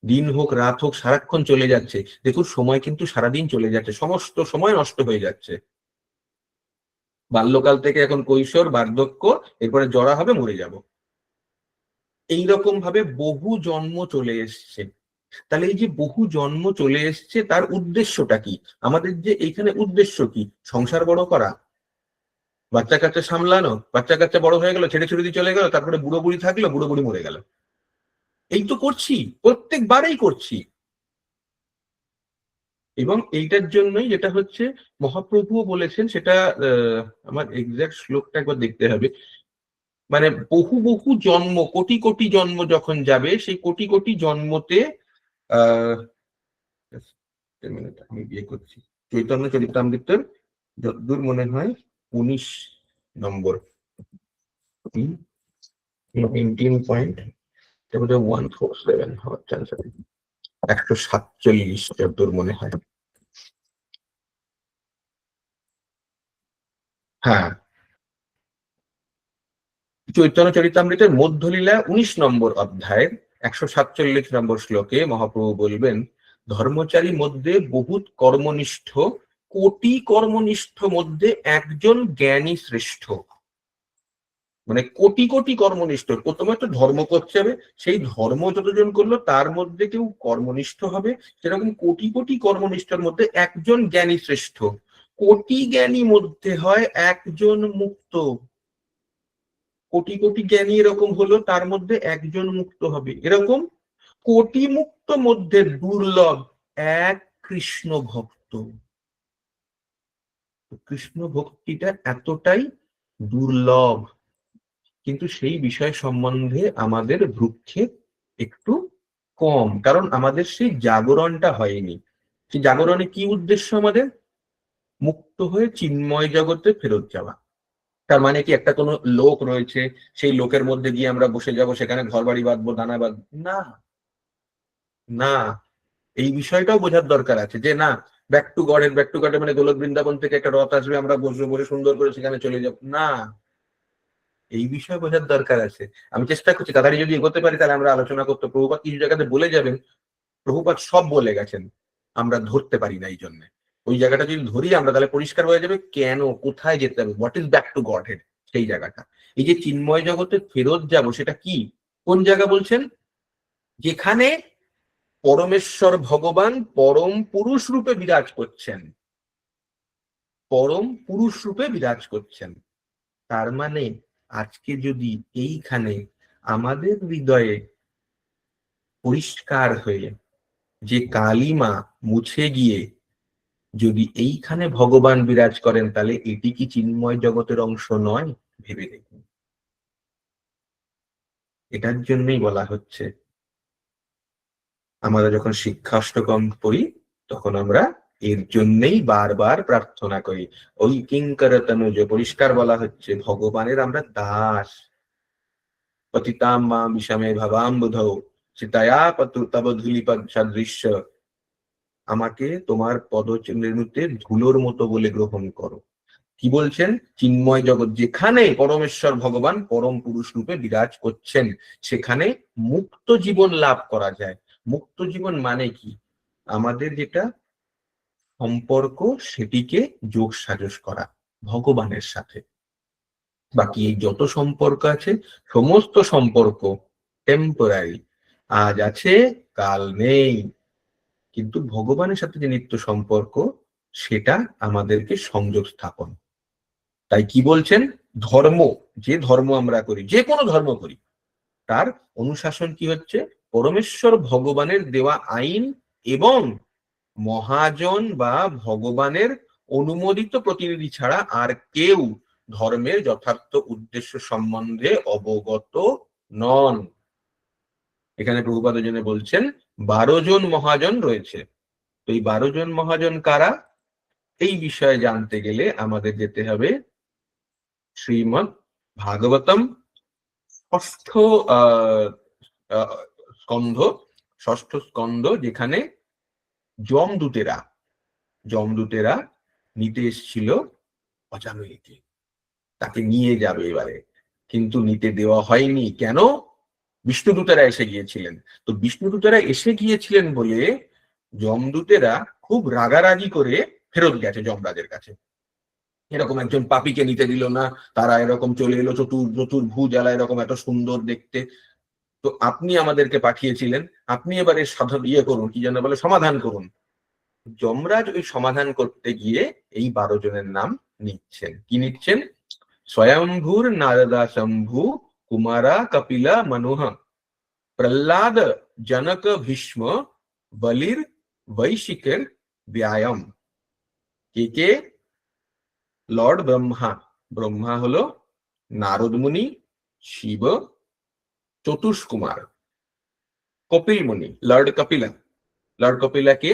দিন হোক রাত হোক সারাক্ষণ চলে যাচ্ছে। দেখুন, সময় কিন্তু সারাদিন চলে যাচ্ছে, সমস্ত সময় নষ্ট হয়ে যাচ্ছে। বাল্যকাল থেকে এখন কৈশোর, বার্ধক্য, এরপরে জরা হবে, মরে যাব, এইরকম ভাবে বহু জন্ম চলে এসছে। তাহলে এই যে বহু জন্ম চলে এসছে, তার উদ্দেশ্যটা কি? আমাদের যে এইখানে উদ্দেশ্য কি? সংসার বড় করা, বাচ্চা কাচ্চা সামলানো, বাচ্চা কাচ্চা বড় হয়ে গেল, ছেড়ে ছুড়ে দিয়ে চলে গেল, তারপরে বুড়ো বুড়ি থাকলো, বুড়ো বুড়ি মরে গেল। এই তো করছি, প্রত্যেকবারেই করছি। এবং এইটার জন্যই যেটা হচ্ছে, মহাপ্রভুও বলেছেন, সেটা আমার এক্সাক্ট শ্লোকটা একবার দেখতে হবে, মানে বহু বহু জন্ম, কোটি কোটি জন্ম যখন যাবে, সেই কোটি কোটি জন্মতে আহ just a minute, আমি বিয়ে করছি, চৈতন্য চরিতামৃতের যতদূর মনে হয় 19 নম্বর, 19.147 হওয়ার চান্স আছে, 147 যতদূর মনে হয়। হ্যাঁ, চৈতন্য চরিতামৃতের মধ্যলীলা 19 নম্বর অধ্যায়ের 147 নম্বর শ্লোকে মহাপ্রভু বলবেন, ধর্মচারী মধ্যে বহুত কর্মনিষ্ঠ, কোটি কর্মনিষ্ঠ মধ্যে একজন জ্ঞানী শ্রেষ্ঠ। মানে কোটি কোটি কর্মনিষ্ঠ, প্রথমে তো ধর্ম করতে হবে, সেই ধর্ম যতজন করলো তার মধ্যে কেউ কর্মনিষ্ঠ হবে, সেরকম কোটি কোটি কর্মনিষ্ঠের মধ্যে একজন জ্ঞানী শ্রেষ্ঠ। কোটি জ্ঞানী মধ্যে হয় একজন মুক্ত, কোটি কোটি জ্ঞানী এরকম হলো, তার মধ্যে একজন মুক্ত হবে। এরকম কোটি মুক্ত মধ্যে দুর্লভ এক কৃষ্ণ ভক্ত। কৃষ্ণ ভক্তিটা এতটাই দুর্লভ, কিন্তু সেই বিষয় সম্বন্ধে আমাদের ভ্রুক্ষেপ একটু কম, কারণ আমাদের সেই জাগরণটা হয়নি। সেই জাগরণে কি উদ্দেশ্য আমাদের? মুক্ত হয়ে চিন্ময় জগতে ফেরত যাওয়া। তার মানে কি একটা কোনো লোক রয়েছে, সেই লোকের মধ্যে গিয়ে আমরা বসে যাব, সেখানে ঘর বাড়ি বাঁধবো, দানা বাঁধবো? না, না, এই বিষয়টাও বোঝার দরকার আছে যে না, ব্যাক টু গডের, ব্যাক টু গডের মানে গোলক বৃন্দাবন থেকে একটা রথ আসবে, আমরা বসবো, বসে সুন্দর করে সেখানে চলে যাব, না, এই বিষয়ে বোঝার দরকার আছে। আমি চেষ্টা করছি তাড়াতাড়ি যদি এগোতে পারি তাহলে আমরা আলোচনা করতে, প্রভুপাদ কিছু জায়গাতে বলে যাবেন, প্রভুপাদ সব বলে গেছেন, আমরা ধরতে পারি না। এই জন্য ওই জায়গাটা যদি ধরি আমরা, তাহলে পরিষ্কার হয়ে যাবে কেন, কোথায় যেতে হবে, what is back to god head, সেই জায়গাটা। এই যে চিন্ময় জগতে ফেরত যাব, সেটা কি, কোন জায়গা বলছেন? যেখানে পরমেশ্বর ভগবান পরম পুরুষ রূপে বিরাজ করছেন, পরম পুরুষ রূপে বিরাজ করছেন। তার মানে আজকে যদি এইখানে আমাদের হৃদয়ে পরিষ্কার হয়ে যে কালিমা মুছে গিয়ে যদি এইখানে ভগবান বিরাজ করেন তাহলে এটি কি চিন্ময় জগতের অংশ নয়? ভেবে দেখুন। এটার জন্যই বলা হচ্ছে আমরা যখন শিক্ষাষ্টকম পড়ি তখন আমরা এর জন্যই বারবার প্রার্থনা করি। ওই কিঙ্করতনুজ পরিষ্কার বলা হচ্ছে ভগবানের আমরা দাস। পতিতাম মা বিষমে ভবাম বুধৌ চিতায়া পতু তব ধূলিপদ সাদৃশ্য, আমাকে তোমার পদরেণুতে ধুলোর মতো বলে গ্রহণ করো। কি বলছেন? চিন্ময় জগৎ যেখানে পরমেশ্বর ভগবান পরম পুরুষ রূপে বিরাজ করছেন সেখানে মুক্ত জীবন লাভ করা যায়। মুক্ত জীবন মানে কি? আমাদের যেটা সম্পর্ক সেটিকে যোগ সাজস করা ভগবানের সাথে। বাকি এই যত সম্পর্ক আছে সমস্ত সম্পর্ক টেম্পোরারি, আজ আছে কাল নেই, কিন্তু ভগবানের সাথে যে নিত্য সম্পর্ক সেটা আমাদেরকে সংযোগ স্থাপন। তাই কি বলছেন? ধর্ম, যে ধর্ম আমরা করি, যে কোনো ধর্ম করি, তার অনুশাসন কি হচ্ছে? পরমেশ্বর ভগবানের দেওয়া আইন এবং মহাজন বা ভগবানের অনুমোদিত প্রতিনিধি ছাড়া আর কেউ ধর্মের যথার্থ উদ্দেশ্য সম্বন্ধে অবগত নন। এখানে প্রভুপাদ জন্য বলছেন 12 জন মহাজন রয়েছে। তো এই 12 জন মহাজন কারা? এই বিষয়ে জানতে গেলে আমাদের যেতে হবে শ্রীমদ্ ভাগবতম ষষ্ঠ স্কন্ধ, ষষ্ঠ স্কন্ধ, যেখানে যমদূতেরা নিতে এসেছিল অজামিলকে, তাকে নিয়ে যাবে এবারে, কিন্তু নিতে দেওয়া হয়নি। কেন? বিষ্ণুদূতেরা এসে গিয়েছিলেন। তো বিষ্ণুদূতেরা এসে গিয়েছিলেন বলে যমদূতেরা খুব রাগারাগি করে ফেরত গেছে যমরাজের কাছে। এরকম একজন পাপীকে নিতে দিল না, তারা এরকম চলে এলো চতুর্ভুজ এলা, এরকম এত সুন্দর দেখতে, তো আপনি আমাদেরকে পাঠিয়েছিলেন, আপনি এবারে করুন, কি যেন বলে, সমাধান করুন। যমরাজ ওই সমাধান করতে গিয়ে এই 12 জনের নাম নিচ্ছেন। কি নিচ্ছেন? স্বয়ম্ভূর নারদা শম্ভু কুমারা কপিলা মনুহ প্রহ্লাদ জনক ভীষ্ম বলির বৈশিকের ব্যায়াম। কে? লর্ড ব্রহ্মা। ব্রহ্মা হলো নারদ মুনি, শিব, চতুষ্কুমার, কপিল মুনি, লর্ড কপিলা কে?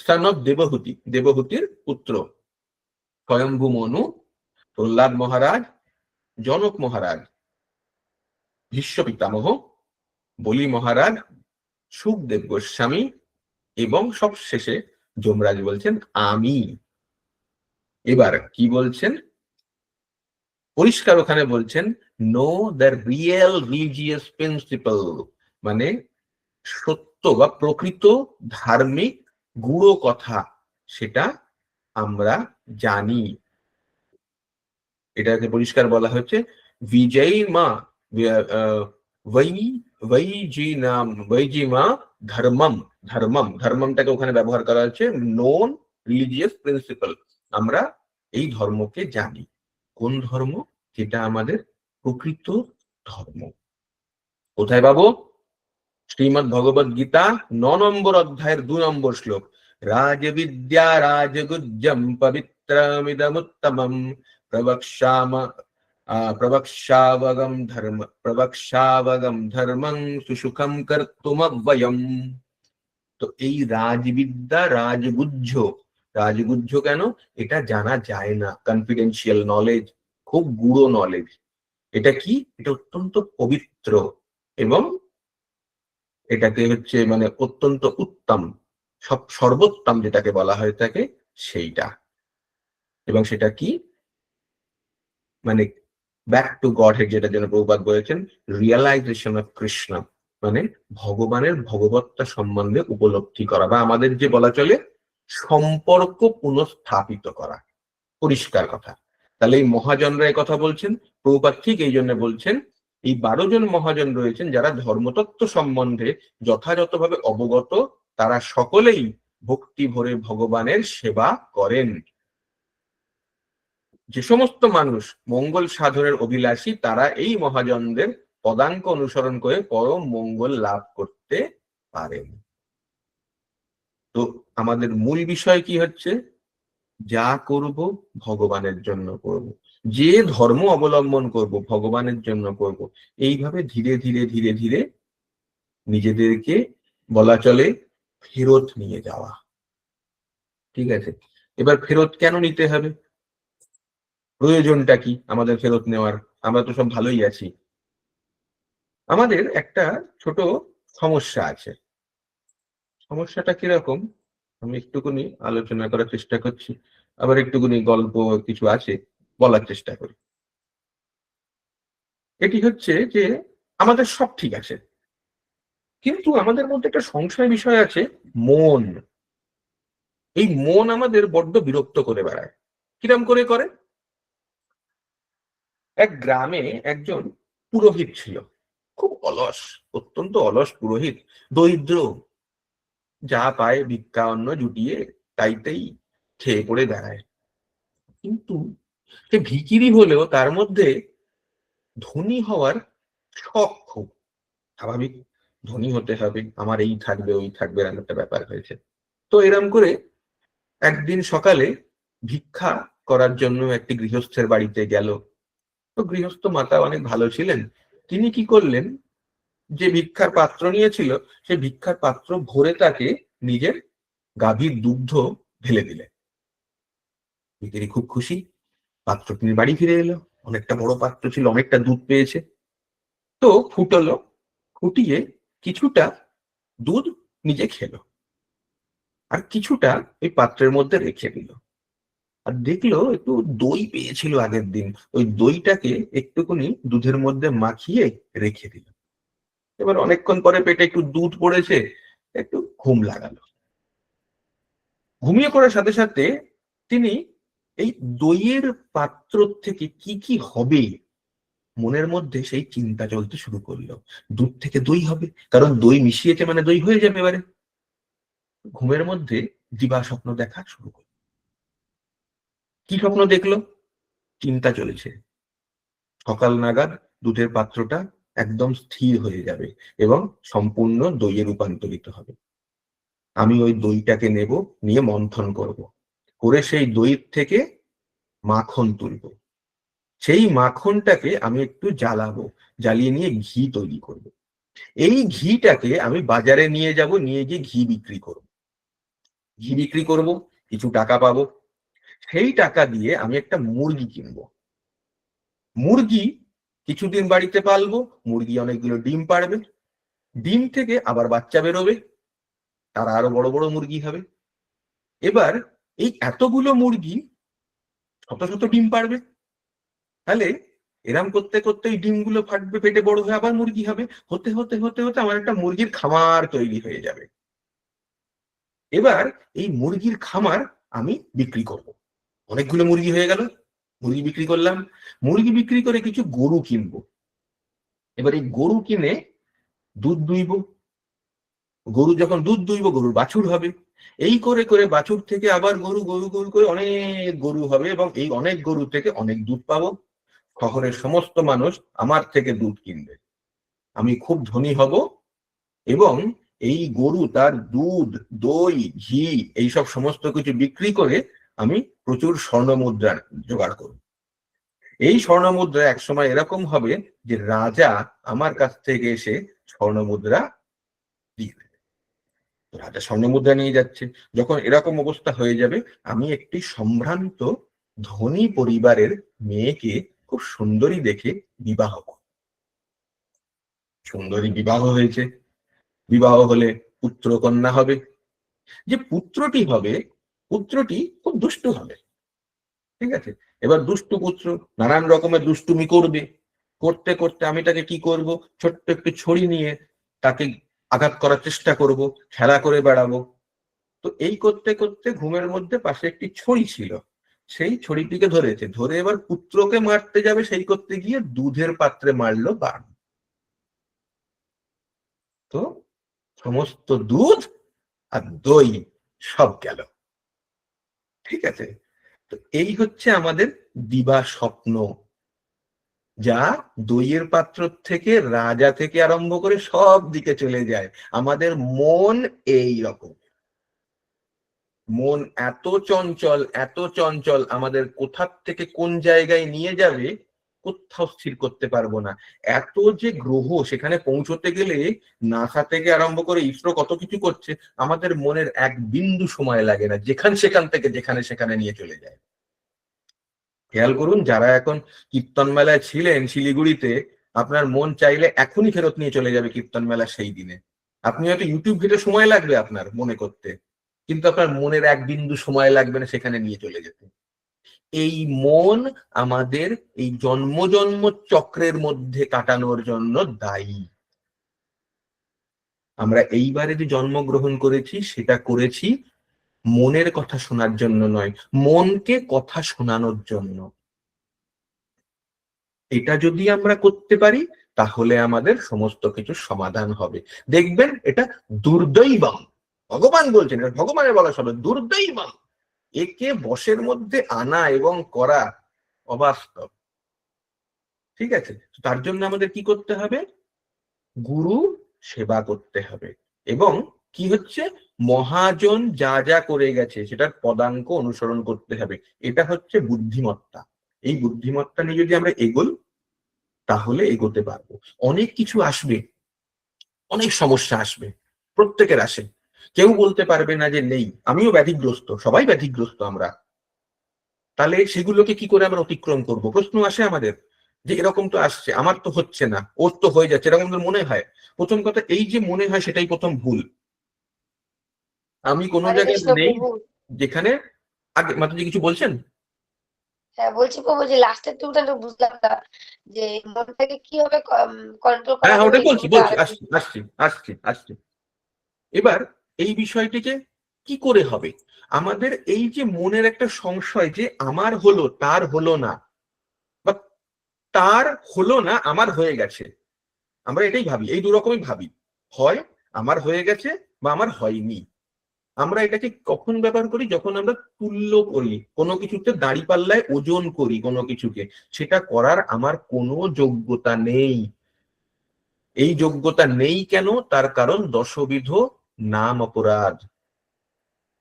সন অফ দেবহূতি, দেবহূতির পুত্র। স্বয়ম্ভু মনু, প্রহ্লাদ মহারাজ, জনক মহারাজ, ভীষ্ম পিতামহ, বলি মহারাজ, সুখদেব গোস্বামী, এবং সব শেষে যমরাজ বলছেন আমি। এবার কি বলছেন? পরিষ্কার ওখানে বলছেন know the real religious principal, মানে সত্য বা প্রকৃত ধার্মিক গুড়ো কথা, সেটা আমরা জানি। এটাকে পরিষ্কার বলা হচ্ছে বিজয়ী মা মা ধর্মমটাকে ওখানে ব্যবহার করা হচ্ছে নোন রিলিজিয়াস প্রিন্সিপাল। আমরা এই ধর্মকে জানি। কোন ধর্ম? যেটা আমাদের প্রকৃত ধর্ম। কোথায় পাবো? শ্রীমদ্ ভগবদ গীতা 9 নম্বর অধ্যায়ের 2 নম্বর শ্লোক, রাজবিদ্যা রাজগুজ্জম পবিত্রমিদমুত্তমম প্রবক্ষ্যাবগম ধর্মং সুসুখম কর্তুমব্যয়ম। তো এই রাজবিদ্যা রাজগুজ্জ কেন? এটা জানা যায় না, কনফিডেন্সিয়াল নলেজ, খুব গূঢ় নলেজ। এটা কি? এটা অত্যন্ত পবিত্র এবং এটাকে হচ্ছে মানে অত্যন্ত উত্তম, সর্বোত্তম যেটাকে বলা হয়ে থাকে সেইটা। এবং সেটা কি? মানে ব্যাক টু গড হেড, যেটা যেন প্রভুপাদ বলেছেন রিয়েলাইজেশন অফ কৃষ্ণ, মানে ভগবানের ভগবত্তা সম্বন্ধে উপলব্ধি করা, বা আমাদের যে বলা চলে সম্পর্ক পুনঃস্থাপিত করা। পরিষ্কার কথা। তাহলে এই মহাজনরা এই কথা বলছেন, প্রভুপাদ ঠিক এই জন্য বলছেন এই 12 জন মহাজন রয়েছেন যারা ধর্মতত্ত্ব সম্বন্ধে যথাযথভাবে অবগত, তারা সকলেই ভক্তি ভরে ভগবানের সেবা করেন। যে সমস্ত মানুষ মঙ্গল সাধনের অভিলাষী তারা এই মহাজনদের পদাঙ্ক অনুসরণ করে পরম মঙ্গল লাভ করতে পারেন। তো আমাদের মূল বিষয় কি হচ্ছে, যা করব ভগবানের জন্য করব, যে ধর্ম অবলম্বন করব ভগবানের জন্য করব। এইভাবে ধীরে ধীরে ধীরে ধীরে নিজেদেরকে বলা চলে ফেরত নিয়ে যাওয়া। ঠিক আছে, এবার ফেরত কেন নিতে হবে, প্রয়োজনটা কি আমাদের ফেরত নেওয়ার? আমরা তো সব ভালোই আছি। আমাদের একটা ছোট সমস্যা আছে। সমস্যাটা কিরকম আমি একটুখানি আলোচনা করার চেষ্টা করছি, আবার একটুখানি গল্প কিছু আছে বলার চেষ্টা করি। এটি হচ্ছে যে আমাদের সব ঠিক আছে, কিন্তু আমাদের মধ্যে একটা সংশয় বিষয় আছে, মন। এই মন আমাদের বড্ড বিরক্ত করে বেড়ায়। কিরম করে করে? এক গ্রামে একজন পুরোহিত ছিল, খুব অলস, অত্যন্ত অলস পুরোহিত, দরিদ্র, যা পায় ভিক্ষা অন্ন জুটিয়ে তাইতেই খেয়ে পড়ে বেড়ায়। কিন্তু সে ভিখিরি হলেও তার মধ্যে ধনী হওয়ার শখ খুব। স্বাভাবিক, ধনী হতে হবে, আমার এই থাকবে ওই থাকবে, এরকম একটা ব্যাপার হয়েছে। তো এরম করে একদিন সকালে ভিক্ষা করার জন্য একটি গৃহস্থের বাড়িতে গেল। তো গৃহস্থ মাতা অনেক ভালো ছিলেন, তিনি কি করলেন, যে ভিক্ষার পাত্র নিয়েছিল সে ভিক্ষার পাত্র ভরে তাকে নিজের গাভীর দুগ্ধ ঢেলে দিলেন। ভিখারি খুব খুশি, পাত্র তিনি বাড়ি ফিরে এলো, অনেকটা বড় পাত্র ছিল, অনেকটা দুধ পেয়েছে। তো ফুটলো, ফুটিয়ে কিছুটা দুধ নিজে খেলো, আর কিছুটা ওই পাত্রের মধ্যে রেখে দিল। আর দেখলো একটু দই পেয়েছিল আগের দিন, ওই দইটাকে একটুখানি দুধের মধ্যে মাখিয়ে রেখে দিল। এবার অনেকক্ষণ পরে পেটে একটু দুধ পড়েছে, একটু ঘুম লাগালো। ঘুমিয়ে পড়ার সাথে সাথে তিনি এই দইয়ের পাত্র থেকে কি কি হবে মনের মধ্যে সেই চিন্তা চলতে শুরু করলো। দুধ থেকে দই হবে, কারণ দই মিশিয়েছে মানে দই হয়ে যাবে। এবারে ঘুমের মধ্যে দিবা স্বপ্ন দেখা শুরু করলো। কি স্বপ্ন দেখলো? চিন্তা চলেছে, সকাল নাগাদ দুধের পাত্রটা একদম স্থির হয়ে যাবে এবং সম্পূর্ণ দইয়ে রূপান্তরিত হবে। আমি ওই দইটাকে নেব, নিয়ে মন্থন করব, করে সেই দই থেকে মাখন তুলব। সেই মাখনটাকে আমি একটু জ্বালাবো, জ্বালিয়ে নিয়ে ঘি তৈরি করব। এই ঘিটাকে আমি বাজারে নিয়ে যাব, নিয়ে গিয়ে ঘি বিক্রি করব। ঘি বিক্রি করব, কিছু টাকা পাবো। সেই টাকা দিয়ে আমি একটা মুরগি কিনবো। মুরগি কিছুদিন বাড়িতে পালবো, মুরগি অনেকগুলো ডিম পাড়বে, ডিম থেকে আবার বাচ্চা বেরোবে, তারা আরো বড় বড় মুরগি হবে। এবার এই এতগুলো মুরগি শত শত ডিম পাড়বে, তাহলে এরম করতে করতে এই ডিমগুলো ফাটবে, পেটে বড় হয়ে আবার মুরগি হবে, হতে হতে হতে হতে আমার একটা মুরগির খামার তৈরি হয়ে যাবে। এবার এই মুরগির খামার আমি বিক্রি করব। অনেকগুলো মুরগি হয়ে গেল, মুরগি বিক্রি করলাম। মুরগি বিক্রি করে কিছু গরু কিনবো। এবার এই গরু কিনে দুধ দুইব, গরু যখন দুধ দুইব গরুর বাছুর হবে, এই করে করে বাছুর থেকে আবার গরু, গরু গরু করে অনেক গরু হবে, এবং এই অনেক গরু থেকে অনেক দুধ পাবো। শহরের সমস্ত মানুষ আমার থেকে দুধ কিনবে, আমি খুব ধনী হব, এবং এই গরু তার দুধ, দই, ঘি এইসব সমস্ত কিছু বিক্রি করে আমি প্রচুর স্বর্ণ মুদ্রা জোগাড় করব। এই স্বর্ণ মুদ্রা একসময় এরকম হবে যে রাজা আমার কাছ থেকে এসে স্বর্ণ মুদ্রা দিয়ে দেবে। রাজা স্বর্ণ মুদ্রা নিয়ে যাচ্ছে, যখন এরকম অবস্থা হয়ে যাবে, আমি একটি সম্ভ্রান্ত ধনী পরিবারের মেয়েকে খুব সুন্দরী দেখে বিবাহ করব। সুন্দরী বিবাহ হয়েছে, বিবাহ হলে পুত্র কন্যা হবে। যে পুত্রটি হবে, পুত্রটি খুব দুষ্টু হবে। ঠিক আছে, এবার দুষ্টু পুত্র নানান রকমের দুষ্টুমি করবে, করতে করতে আমি তাকে কি করব, ছোট্ট একটু ছড়ি নিয়ে তাকে আঘাত করার চেষ্টা করব, খেলা করে বেড়াবো। তো এই করতে করতে ঘুমের মধ্যে পাশে একটি ছড়ি ছিল, সেই ছড়িটিকে ধরেছে, ধরে এবার পুত্রকে মারতে যাবে, সেই করতে গিয়ে দুধের পাত্রে মারলো বান। তো সমস্ত দুধ আর দই সব গেল। ঠিক আছে, তো এই হচ্ছে আমাদের দিবা স্বপ্ন, যা দইয়ের পাত্র থেকে রাজা থেকে আরম্ভ করে সব দিকে চলে যায়। আমাদের মন এই রকম। মন এত চঞ্চল, আমাদের কোথা থেকে কোন জায়গায় নিয়ে যাবে কোথাও স্থির করতে পারবো না। এত যে গ্রহ, সেখানে পৌঁছতে গেলে নাসা থেকে আরম্ভ করে ইসরো কত কিছু করছে, আমাদের মনের এক বিন্দু সময় লাগে না, সেখান থেকে যেখানে নিয়ে চলে যায়। খেয়াল করুন, যারা এখন কীর্তন মেলায় ছিলেন শিলিগুড়িতে, আপনার মন চাইলে এখনই ফেরত নিয়ে চলে যাবে কীর্তন মেলা সেই দিনে। আপনি হয়তো ইউটিউব ঘেটে সময় লাগবে আপনার মনে করতে, কিন্তু আপনার মনের এক বিন্দু সময় লাগবে না সেখানে নিয়ে চলে যেতে। এই মন আমাদের এই জন্ম চক্রের মধ্যে কাটানোর জন্য দায়ী। আমরা এইবারে যে জন্মগ্রহণ করেছি, সেটা করেছি মনের কথা শোনার জন্য নয়, মনকে কথা শোনানোর জন্য। এটা যদি আমরা করতে পারি, তাহলে আমাদের সমস্ত কিছু সমাধান হবে। দেখবেন এটা দুর্দৈবম, ভগবান বলছেন, এটা ভগবানের বলা শব্দ, দুর্দৈবম। একে বশের মধ্যে আনা এবং করা অবাস্তব। ঠিক আছে, তার জন্য আমাদের কি করতে হবে? গুরু সেবা করতে হবে, এবং কি হচ্ছে, মহাজন যা যা করে গেছে সেটার পদাঙ্ক অনুসরণ করতে হবে। এটা হচ্ছে বুদ্ধিমত্তা। এই বুদ্ধিমত্তা নিয়ে যদি আমরা এগোই, তাহলে এগোতে পারবো। অনেক কিছু আসবে, অনেক সমস্যা আসবে, প্রত্যেকের আসে, কেউ বলতে পারবে না যে নেই। আমিও ব্যাধিগ্রস্ত, সবাই ব্যাধিগ্রস্ত আমরা। তাহলে সেগুলোকে কি করে আমরা অতিক্রম করব? প্রশ্ন আসে আমাদের যে এরকম তো আসছে, আমার তো হচ্ছে না, ওর তো হয়ে যাচ্ছে, এরকম মনে হয়। প্রথম কথা, এই যে মনে হয় সেটাই প্রথম ভুল। আমি কোনো হরে জায়গায় কৃষ্ণ নেই প্রভু। যেখানে, আগে মাতাজি কিছু বলছেন? হ্যাঁ বলছি প্রভু, যে লাস্টের টুকটা তো বুঝলাম না, যে মনটাকে কিভাবে কন্ট্রোল করা হ্যাঁ, যাবে, ওটাই এই বলছি, টুকুটা আরেকটু। আসছি। এবার এই বিষয়টিকে কি করে হবে? আমাদের এই যে মনের একটা সংশয় যে আমার হলো, তার হলো না, বা তার হলো না, আমার হয়ে গেছে, আমরা এটাই ভাবি, এই দুরকমই ভাবি, হয় আমার হয়ে গেছে বা আমার হয়নি। আমরা এটাকে কখন ব্যবহার করি? যখন আমরা তুল্য করি, কোনো কিছুতে দাঁড়িপাল্লায় ওজন করি কোনো কিছুকে, সেটা করার আমার কোনো যোগ্যতা নেই। এই যোগ্যতা নেই কেন? তার কারণ দশবিধ নাম অপরাধ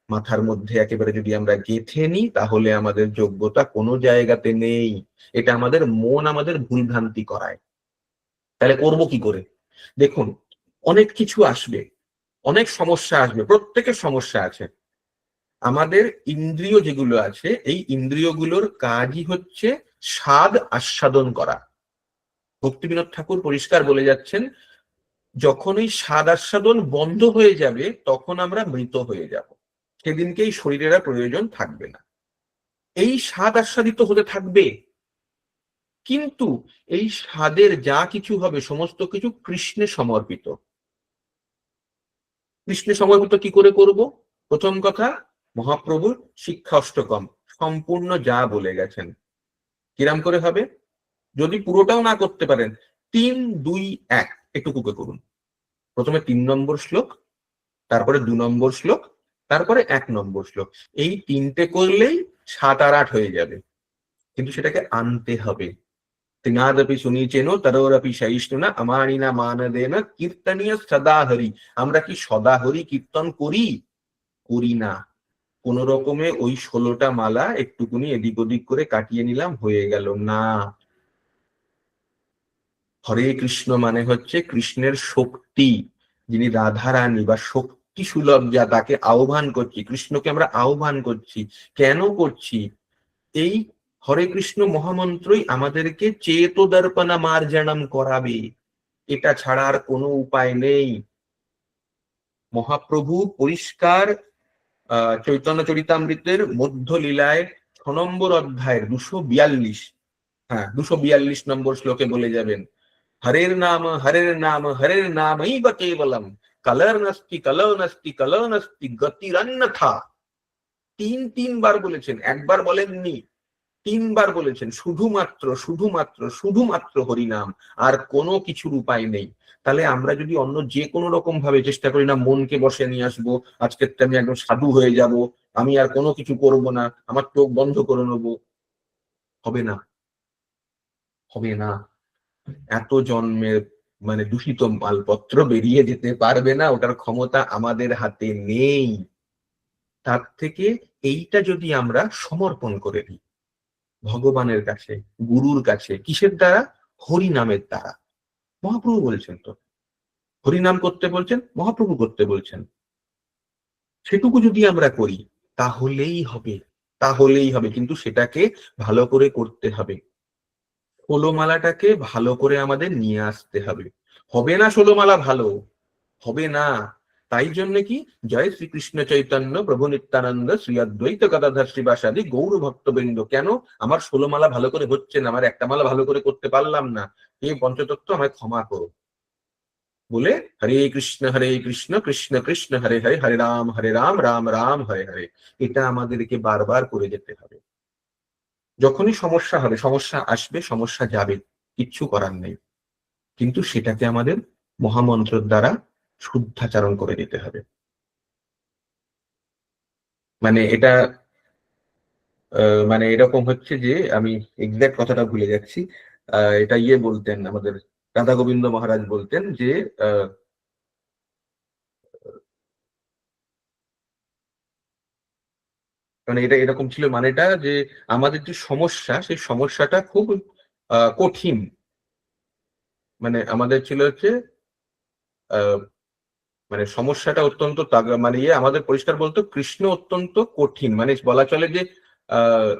মাথার মধ্যে একেবারে যদি আমরা গেঁথে নিই, তাহলে আমাদের যোগ্যতা কোনো জায়গাতে নেই। এটা আমাদের মন আমাদের ভুলভ্রান্তি করায়। তাহলে করবো কি করে? দেখুন, অনেক কিছু আসবে, অনেক সমস্যা আসবে, প্রত্যেকের সমস্যা আছে। আমাদের ইন্দ্রিয় যেগুলো আছে, এই ইন্দ্রিয়গুলোর কাজই হচ্ছে স্বাদ আস্বাদন করা। ভক্তিবিনোদ ঠাকুর পরিষ্কার বলে যাচ্ছেন, যখন এই স্বাদ আস্বাদন বন্ধ হয়ে যাবে, তখন আমরা মৃত হয়ে যাব, সেদিনকে এই শরীরের আর প্রয়োজন থাকবে না। এই স্বাদ আস্বাদিত হতে থাকবে, কিন্তু এই স্বাদের যা কিছু হবে সমস্ত কিছু কৃষ্ণে সমর্পিত। কৃষ্ণে সমর্পিত কি করে করব? প্রথম কথা, মহাপ্রভুর শিক্ষা অষ্টকম সম্পূর্ণ যা বলে গেছেন। কিরাম করে হবে? যদি পুরোটাও না করতে পারেন, 3, 2, 1 এটুকুকে করুন। প্রথমে 3 নম্বর শ্লোক, তারপরে 2 নম্বর শ্লোক, তারপরে 1 নম্বর শ্লোক। এই 3টে করলেই 7 আর 8 হয়ে যাবে, কিন্তু সেটাকে আনতে হবে। তৃণাদপি সুনিচেন তরোরপি সহিষ্ণুনা আমানিনা মানদেন কীর্তনীয় সদা হরি। আমরা কি সদা হরি কীর্তন করি? করি না। কোন রকমে ওই 16টা মালা একটুকুনি এদিক ওদিক করে কাটিয়ে নিলাম, হয়ে গেল না। হরে কৃষ্ণ মানে হচ্ছে কৃষ্ণের শক্তি, যিনি রাধারানী বা শক্তি সুলভ, যা তাকে আহ্বান করছি, কৃষ্ণকে আমরা আহ্বান করছি। কেন করছি? এই হরে কৃষ্ণ মহামন্ত্রই আমাদেরকে চেতো দর্পণা মার্জনম করাবে, এটা ছাড়া আর কোনো উপায় নেই। মহাপ্রভু পরিষ্কার চৈতন্য চরিতামৃতের মধ্য লীলায় 6 নম্বর অধ্যায়ের 242, হ্যাঁ 242 নম্বর শ্লোকে বলে যাবেন, হরের নাম হরের নামৈব কেবলম কলর নস্তি কলৌ নস্তি গতিরন্যথা। 3 বার বলেছেন, একবার বলেননি, 3বার বলেছেন, শুধুমাত্র হরিনাম, আর কোনো কিছুর উপায় নেই। তাহলে আমরা যদি অন্য যে কোনো রকম ভাবে চেষ্টা করি না, মনকে বসে নিয়ে আসবো, আজকে আমি একদম সাধু হয়ে যাব, আমি আর কোনো কিছু করব না, আমার চোখ বন্ধ করে নেবো, হবে না, হবে না। এত জন্মের মানে দূষিত মালপত্র বেরিয়ে যেতে পারবে না, ওটার ক্ষমতা আমাদের হাতে নেই। তার থেকে এইটা যদি আমরা সমর্পণ করে দিই ভগবানের কাছে, গুরুর কাছে, কিসের দ্বারা? হরি নামের দ্বারা। মহাপ্রভু বলছেন তো, হরিনাম করতে বলছেন, মহাপ্রভু করতে বলছেন। সেটুকু যদি আমরা করি তাহলেই হবে, তাহলেই হবে। কিন্তু সেটাকে ভালো করে করতে হবে, ষোলমালাটাকে ভালো করে আমাদের নিয়ে আসতে হবে। হবে না ষোলমালা ভালো, হবে না। তাই জন্য কি, জয় শ্রীকৃষ্ণ চৈতন্য প্রভু নিত্যানন্দ শ্রী অদ্বৈত গদাধর শ্রীবাসাদি গৌর ভক্তবৃন্দ। কেন আমার 16 মালা ভালো করে হচ্ছে না, আমার একটা মালা ভালো করে করতে পারলাম না, এই পঞ্চতত্ত্ব আমায় ক্ষমা করো বলে হরে কৃষ্ণ কৃষ্ণ কৃষ্ণ হরে হরে, হরে রাম রাম রাম হরে হরে, এটা আমাদেরকে বারবার করে যেতে হবে। যখনই সমস্যা হবে, সমস্যা আসবে, সমস্যা যাবে, কিচ্ছু করার নেই, কিন্তু সেটাকে আমাদের মহামন্ত্রের দ্বারা শুদ্ধাচারণ করে দিতে হবে। মানে এটা মানে এরকম হচ্ছে যে, আমি এক্সাক্ট কথাটা ভুলে যাচ্ছি। এটা বলতেন আমাদের রাধা গোবিন্দ মহারাজ, বলতেন যে মানে এটা এরকম ছিল, মানেটা যে আমাদের যে সমস্যা, সেই সমস্যাটা খুব কঠিন। মানে আমাদের ছিল হচ্ছে মানে সমস্যাটা অত্যন্ত মানে আমাদের পরিষ্কার বলতো, কৃষ্ণ অত্যন্ত কঠিন, মানে বলা চলে যে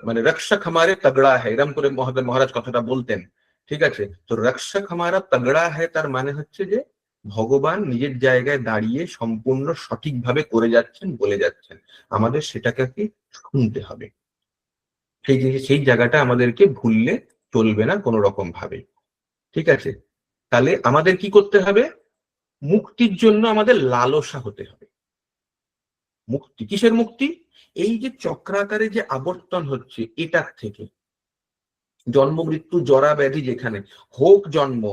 মানে রক্ষক হামারে তগড়া হ্যায়, এরম করে মহারাজ কথাটা বলতেন। ঠিক আছে, তো রক্ষক হামারা তগড়া হ্যায়, তার মানে হচ্ছে যে ভগবান নিজের জায়গায় দাঁড়িয়ে সম্পূর্ণ সঠিকভাবে করে যাচ্ছেন, বলে যাচ্ছেন, আমাদের সেটাকে কি শুনতে হবে। সেই জায়গাটা আমাদেরকে ভুললে চলবে না কোনো রকম ভাবে। ঠিক আছে, তাহলে আমাদের কি করতে হবে? মুক্তির জন্য আমাদের লালসা হতে হবে। মুক্তি, কিসের মুক্তি? এই যে চক্রাকারে যে আবর্তন হচ্ছে, এটার থেকে, জন্ম মৃত্যু জরা ব্যাধি যেখানে হোক, জন্ম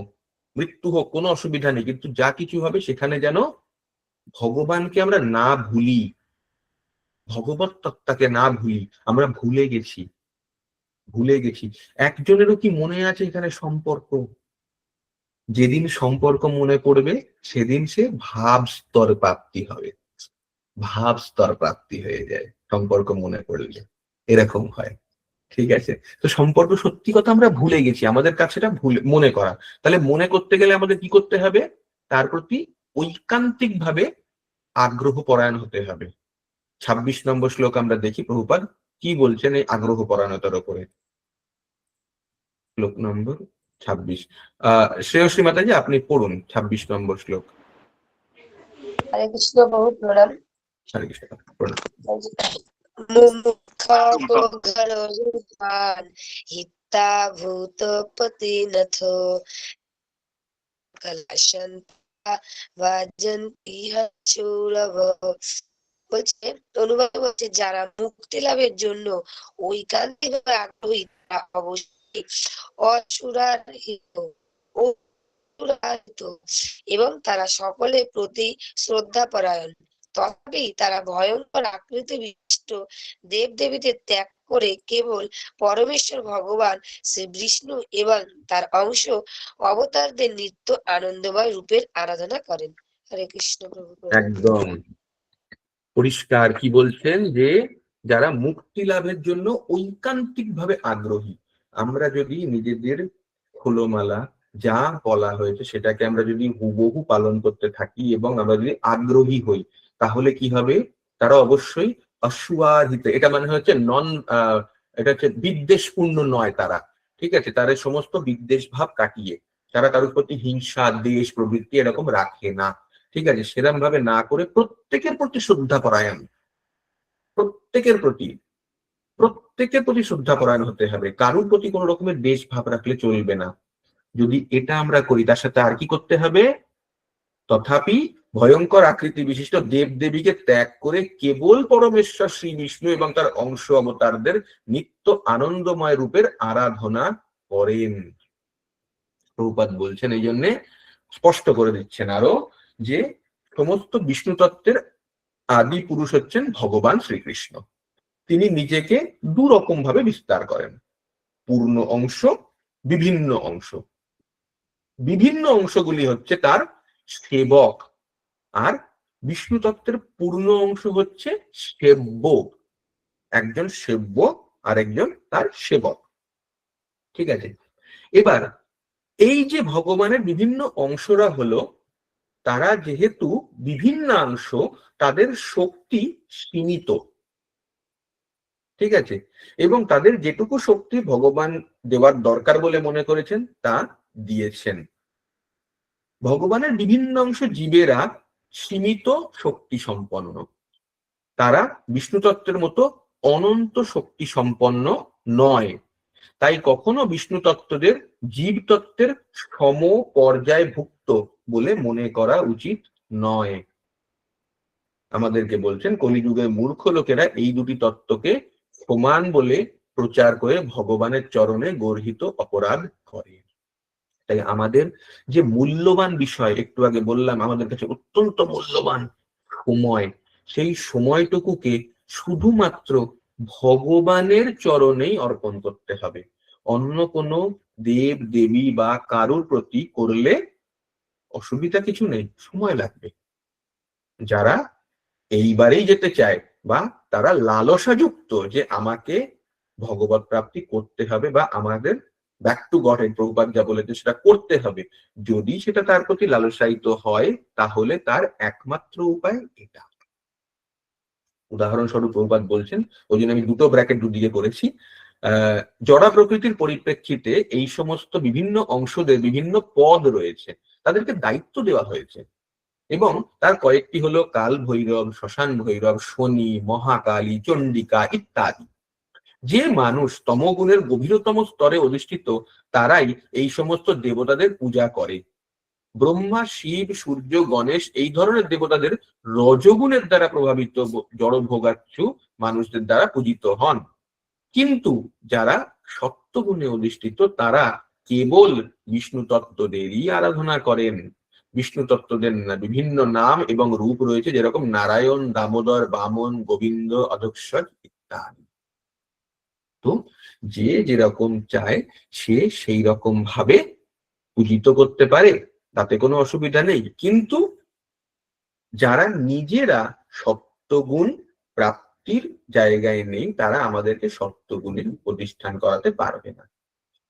মৃত্যু হোক, কোনো অসুবিধা নেই, কিন্তু যা কিছু হবে সেখানে যেন ভগবানকে আমরা না ভুলি, ভগবত তত্ত্বকে না ভুলি। আমরা ভুলে গেছি, ভুলে গেছি। একজনেরও কি মনে আছে এখানে সম্পর্ক? যেদিন সম্পর্ক মনে পড়বে সেদিন সে ভাব স্তর প্রাপ্তি হবে, ভাব স্তর প্রাপ্তি হয়ে যায় সম্পর্ক মনে পড়লে, এরকম হয়। ঠিক আছে, তো সম্পর্ক সত্যি কথা আমরা ভুলে গেছি, আমাদের কাছে এটা ভুলে মনে করা। তাহলে মনে করতে গেলে আমাদের কি করতে হবে? তার প্রতি ঐকান্তিক ভাবে আগ্রহ পরায়ণ হতে হবে। 26 নম্বর শ্লোক আমরা দেখি প্রভুপাদ কি বলছেন এই আগ্রহ পরায়ণতার উপরে। শ্লোক নম্বর 26। শ্রেয়শ্রী মাতাজি আপনি পড়ুন 26 নম্বর শ্লোক। হরে কৃষ্ণ, বহু প্রণাম। হরে কৃষ্ণ, প্রণাম। হিতা ভূতপতি নথো কলশন্তা ভাজন্তি হচুরভ। বলছে, অনুবাদ বলছে, যারা মুক্তি লাভের জন্য ঐকান্তিকভাবে আগ্রহী তারা অবশ্যই অসুরাহিত ও এবং তারা সকলের প্রতি শ্রদ্ধাপরায়ণ। তথাপি তারা ভয়ঙ্কর আকৃতি বিশিষ্ট দেব দেবীদের ত্যাগ করে কেবল পরমেশ্বর ভগবান শ্রী বিষ্ণু এবং তার অংশ অবতারদের নিত্য আনন্দময় রূপের আরাধনা করেন। হরে কৃষ্ণ প্রভু। একদম পরিষ্কার কি বলছেন, যে যারা মুক্তি লাভের জন্য ঐকান্তিক ভাবে আগ্রহী। আমরা যদি নিজেদের খোলমালা যা বলা হয়েছে সেটাকে আমরা যদি হুবহু পালন করতে থাকি এবং আমরা যদি আগ্রহী হই, তাহলে কি হবে? তারা অবশ্যই অসুয়াহিত, এটা মানে হচ্ছে এটা হচ্ছে বিদ্বেষপূর্ণ নয় তারা। ঠিক আছে, তারা সমস্ত বিদ্বেষ ভাব কাটিয়ে, তারা কারোর প্রতি হিংসা দেশ প্রবৃত্তি এরকম রাখে না। ঠিক আছে, সেরকম ভাবে না করে প্রত্যেকের প্রতি শ্রদ্ধা পরায়ণ, প্রত্যেকের প্রতি শ্রদ্ধা পরায়ণ হতে হবে। কারোর প্রতি কোন রকমের দেশ ভাব রাখলে চলবে না। যদি এটা আমরা করি, তার সাথে আর কি করতে হবে? তথাপি ভয়ঙ্কর আকৃতি বিশিষ্ট দেব দেবীকে ত্যাগ করে কেবল পরমেশ্বর শ্রী বিষ্ণু এবং তার অংশ অবতারদের নিত্য আনন্দময় রূপের আরাধনা করেন। প্রভুপাদ বলছেন, এই জন্যে স্পষ্ট করে দিচ্ছেন আরো, যে সমস্ত বিষ্ণু তত্ত্বের আদি পুরুষ হচ্ছেন ভগবান শ্রীকৃষ্ণ। তিনি নিজেকে দুরকম ভাবে বিস্তার করেন, পূর্ণ অংশ, বিভিন্ন অংশ। বিভিন্ন অংশগুলি হচ্ছে তার সেবক, আর বিষ্ণু তত্ত্বের পূর্ণ অংশ হচ্ছে সেব্য, একজন সেব্য আর একজন তার সেবক। ঠিক আছে, এবার এই যে ভগবানের বিভিন্ন অংশরা হলো, তারা যেহেতু বিভিন্নাংশ, তাদের শক্তি সীমিত। ঠিক আছে, এবং তাদের যেটুকু শক্তি ভগবান দেওয়ার দরকার বলে মনে করেছেন তা দিয়েছেন। ভগবানের বিভিন্ন অংশ জীবেরা সীমিত শক্তি সম্পন্ন, তারা বিষ্ণু তত্ত্বের মতো অনন্ত শক্তি সম্পন্ন নয়। তাই কখনো বিষ্ণু তত্ত্বদের জীব তত্ত্বের সম পর্যায়ভুক্ত বলে মনে করা উচিত নয়। আমাদেরকে বলছেন কলিযুগের মূর্খ লোকেরা এই দুটি তত্ত্বকে সমান বলে প্রচার করে ভগবানের চরণে গর্হিত অপরাধ করে। তাই আমাদের যে মূল্যবান বিষয়, একটু আগে বললাম আমাদের কাছে অত্যন্ত মূল্যবান সময়, সেই সময়টুকুকে শুধুমাত্র ভগবানের চরণেই অর্পণ করতে হবে। অন্য কোনো দেব দেবী বা কারুর প্রতি করলে অসুবিধা কিছু নেই, সময় লাগবে। যারা এইবারেই যেতে চায় বা তারা লালসাযুক্ত যে আমাকে ভগবত প্রাপ্তি করতে হবে বা আমাদের back to god head, Prabhupada যা বলেছে সেটা করতে হবে, যদি সেটা তার প্রতি লালসায়িত হয় তাহলে তার একমাত্র উপায় এটা। উদাহরণস্বরূপ প্রভুপাদ বলছেন, ওই জন্য আমি দুটো ব্র্যাকেট দুদিকে করেছি, জড়া প্রকৃতির পরিপ্রেক্ষিতে এই সমস্ত বিভিন্ন অংশদের বিভিন্ন পদ রয়েছে, তাদেরকে দায়িত্ব দেওয়া হয়েছে, এবং তার কয়েকটি হলো কাল ভৈরব, শ্মশান ভৈরব, শনি, মহাকালী, চণ্ডিকা ইত্যাদি। যে মানুষ তমগুণের গভীরতম স্তরে অধিষ্ঠিত তারাই এই সমস্ত দেবতাদের পূজা করে। ব্রহ্মা, শিব, সূর্য, গণেশ এই ধরনের দেবতাদের রজগুণের দ্বারা প্রভাবিত জড়ভোগাচ্ছু মানুষদের দ্বারা পূজিত হন। কিন্তু যারা সত্যগুণে অধিষ্ঠিত তারা কেবল বিষ্ণু তত্ত্বদেরই আরাধনা করেন। বিষ্ণু তত্ত্বদের বিভিন্ন নাম এবং রূপ রয়েছে, যেরকম নারায়ণ, দামোদর, বামন, গোবিন্দ, অধক্ষজ ইত্যাদি। তো যে যেরকম চায় সে সেই রকম ভাবে পূজিত করতে পারে, তাতে কোনো অসুবিধা নেই। কিন্তু যারা নিজেরা সত্যগুণ প্রাপ্তির জায়গায় নেই তারা আমাদেরকে সত্যগুণের প্রতিষ্ঠান করাতে পারবে না।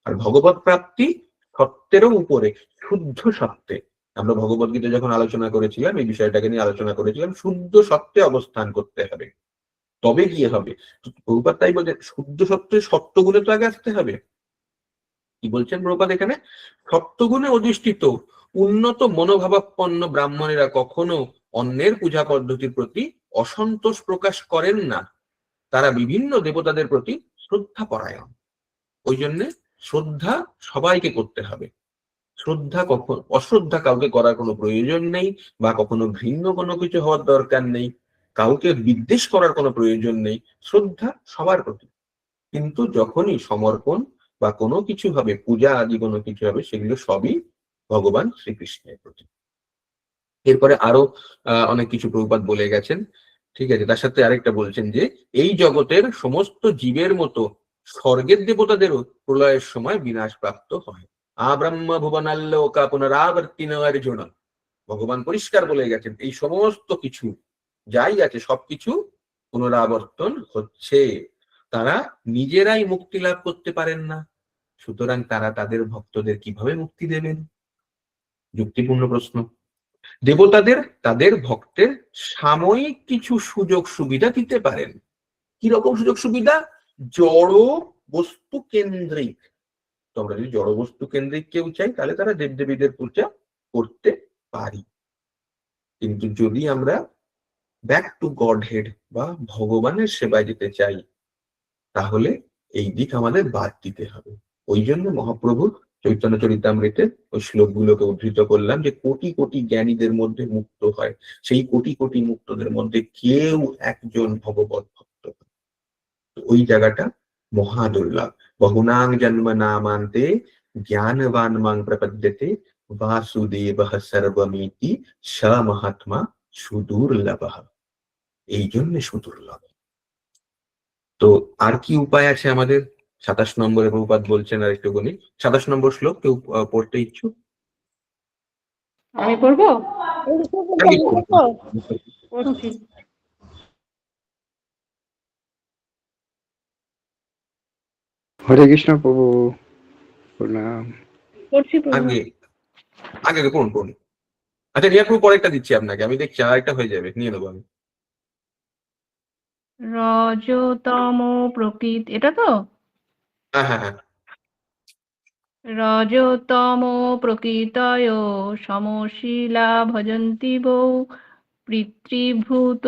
আর ভগবত প্রাপ্তি সত্যেরও উপরে, শুদ্ধ সত্যে। আমরা ভগবত গীতা যখন আলোচনা করেছিলাম এই বিষয়টাকে নিয়ে আলোচনা করেছিলাম, শুদ্ধ সত্যে অবস্থান করতে হবে, তবে গিয়ে হবে। প্রভুপাদ তাই বলছে শুদ্ধ সত্যে সত্যগুণে তো আগে আসতে হবে। কি বলছেন প্রভুপাদ এখানে? সত্যগুণে অধিষ্ঠিত উন্নত মনোভাবাপন্ন ব্রাহ্মণেরা কখনো অন্যের পূজা পদ্ধতির প্রতি অসন্তোষ প্রকাশ করেন না, তারা বিভিন্ন দেবতাদের প্রতি শ্রদ্ধা পরায়ণ। ওই জন্য শ্রদ্ধা সবাইকে করতে হবে। শ্রদ্ধা কখন অশ্রদ্ধা কাউকে করার কোনো প্রয়োজন নেই, বা কখনো ঘৃণ্য কোনো কিছু হওয়ার দরকার নেই, কাউকে বিদ্বেষ করার কোনো প্রয়োজন নেই। শ্রদ্ধা সবার প্রতি, কিন্তু যখনই সমর্পণ বা কোনো কিছু হবে, পূজা আদি কোনো কিছু হবে, সেগুলো সবই ভগবান শ্রীকৃষ্ণের প্রতি। এরপরে আরো অনেক কিছু প্রভুপাদ বলে গেছেন। ঠিক আছে, তার সাথে আরেকটা বলছেন যে এই জগতের সমস্ত জীবের মতো স্বর্গের দেবতাদেরও প্রলয়ের সময় বিনাশ প্রাপ্ত হয়। আব্রহ্ম ভুবনাল্লোকা পুনরাবর্তিন অর্জুন। ভগবান পরিষ্কার বলে গেছেন এই সমস্ত কিছু যাই আছে সবকিছু পুনরাবর্তন হচ্ছে। তারা নিজেরাই মুক্তি লাভ করতে পারেন না, সুতরাং তারা তাদের ভক্তদের কিভাবে মুক্তি দেবেন? যুক্তিপূর্ণ প্রশ্ন। দেবতাদের তাদের ভক্তের সাময়িক কিছু সুযোগ সুবিধা দিতে পারেন। কি রকম সুযোগ সুবিধা? জড় বস্তু কেন্দ্রিক। তোমরা যদি জড় বস্তু কেন্দ্রিক কেউ চাই তাহলে তারা দেবদেবীদের পূজা করতে পারি, কিন্তু যদি আমরা ব্যাক টু গড হেড বা ভগবানের সেবায় যেতে চাই তাহলে এই দিক আমাদের বাদ দিতে হবে। ওই জন্য মহাপ্রভুর চৈতন্য চরিতামৃতে ওই শ্লোকগুলোকে উদ্ধৃত করলাম যে কোটি কোটি জ্ঞানীদের মধ্যে মুক্ত হয়, সেই কোটি কোটি মুক্তদের মধ্যে কেউ একজন ভগবত ভক্ত। ওই জায়গাটা মহাদুর্লভ। বহুনাং জন্ম নামান্তে জ্ঞানবান মাং প্রপদ্যতে বাসুদেব সর্বমিতি স মহাত্মা সুদুর্লভ। এই জন্য সুদুর্লভ। তো আর কি উপায় আছে আমাদের? 27 নম্বরে প্রভুপাদ বলছেন আর একটুখানি 27 নম্বর শ্লোক কেউ পড়তে ইচ্ছুক? আমি পড়বো? পড়ছি। হরে কৃষ্ণ প্রভু, প্রণাম। পড়ছি প্রভু। আগে আগে আগে পড়ুন পড়ুন। আচ্ছা রিয়া প্রভু পরেরটা দিচ্ছি আপনাকে, আমি দেখছি আরেকটা হয়ে যাবে, নিয়ে নেবো আমি। রজতম প্রকৃতি, এটা তো? হ্যাঁ হ্যাঁ হ্যাঁ। রজতম প্রকৃতয় সমশীলা ভজন্তি বৌ পিতৃভূত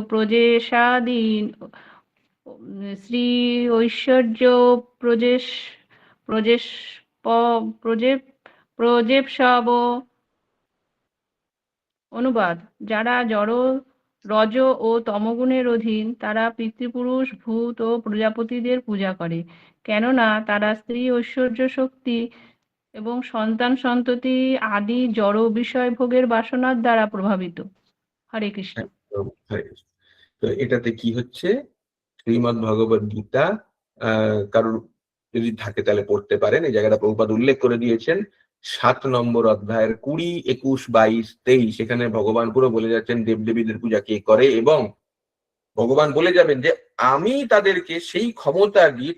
প্রজেশাদীন শ্রী ঐশ্বর্য প্রজেশ প্রজেশ প্রজেপসব। অনুবাদ: যারা রজ ও তমগুণের অধীন তারা পিতৃপুরুষ, ভূত ও প্রজাপতিদের পূজা করে, কেননা তারা স্ত্রী, ঐশ্বর্য, শক্তি এবং সন্তান সন্ততি আদি জড় বিষয় ভোগের বাসনার দ্বারা প্রভাবিত। হরে কৃষ্ণ। হরে কৃষ্ণ। তো এটাতে কি হচ্ছে, শ্রীমদ্ ভগবদ গীতা কারোর যদি থাকে তাহলে পড়তে পারেন। এই জায়গাটা প্রভুপাদ উল্লেখ করে দিয়েছেন 7 নম্বর অধ্যায়ের 20, 21, 22, 23। এখানে ভগবান পুরো বলে যাচ্ছেন দেবদেবীদের পূজা কে করে, এবং ভগবান বলে যাবেন যে আমি তাদেরকে সেই ক্ষমতা দিই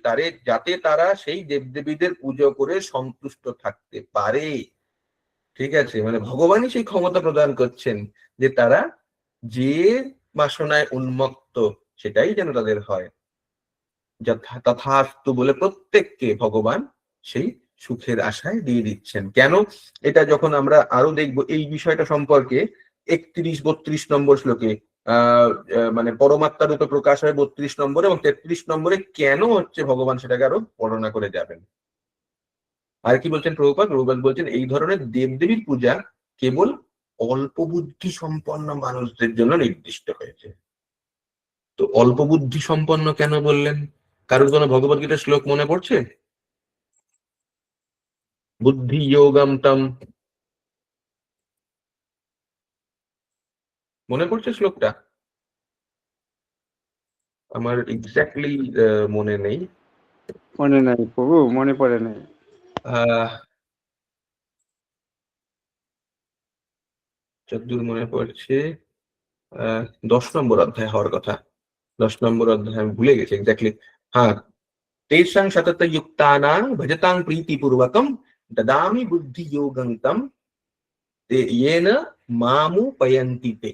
যাতে তারা সেই দেবদেবীদের পুজো করে সন্তুষ্ট থাকতে পারে। ঠিক আছে, মানে ভগবানই সেই ক্ষমতা প্রদান করছেন যে তারা যে বাসনায় উন্মত্ত সেটাই যেন তাদের হয়। তথাস্তু বলে প্রত্যেককে ভগবান সেই সুখের আশায় দিয়ে দিচ্ছেন। কেন? এটা যখন আমরা আরো দেখব এই বিষয়টা সম্পর্কে 31-32 নম্বর শ্লোকে মানে পরমাত্মা রূপে প্রকাশ হয় 32 নম্বরে, এবং 33 নম্বরে কেন হচ্ছে ভগবান সেটাকে আরো বর্ণনা করে যাবেন। আর কি বলছেন প্রভুপাদ? প্রভুপাদ বলছেন এই ধরনের দেবদেবীর পূজা কেবল অল্প বুদ্ধি সম্পন্ন মানুষদের জন্য নির্দিষ্ট হয়েছে। তো অল্প বুদ্ধি সম্পন্ন কেন বললেন? কারোর কোনো ভগবদ গীতার শ্লোক মনে পড়ছে? বুদ্ধি যোগম তম, মনে পড়ছে শ্লোকটা? আমার এক্স্যাক্টলি মনে নেই। মনে নাই প্রভু, মনে পড়ে নাই। যতদূর মনে পড়ছে 10 নম্বর অধ্যায় হওয়ার কথা। 10 নম্বর অধ্যায় আমি ভুলে গেছি এক্স্যাক্টলি। হ্যাঁ, তেষাং সতত যুক্তানাং ভজতাং প্রীতিপূর্বকম দদামি বুদ্ধি যোগং তম येन মামুপয়ন্তি তে।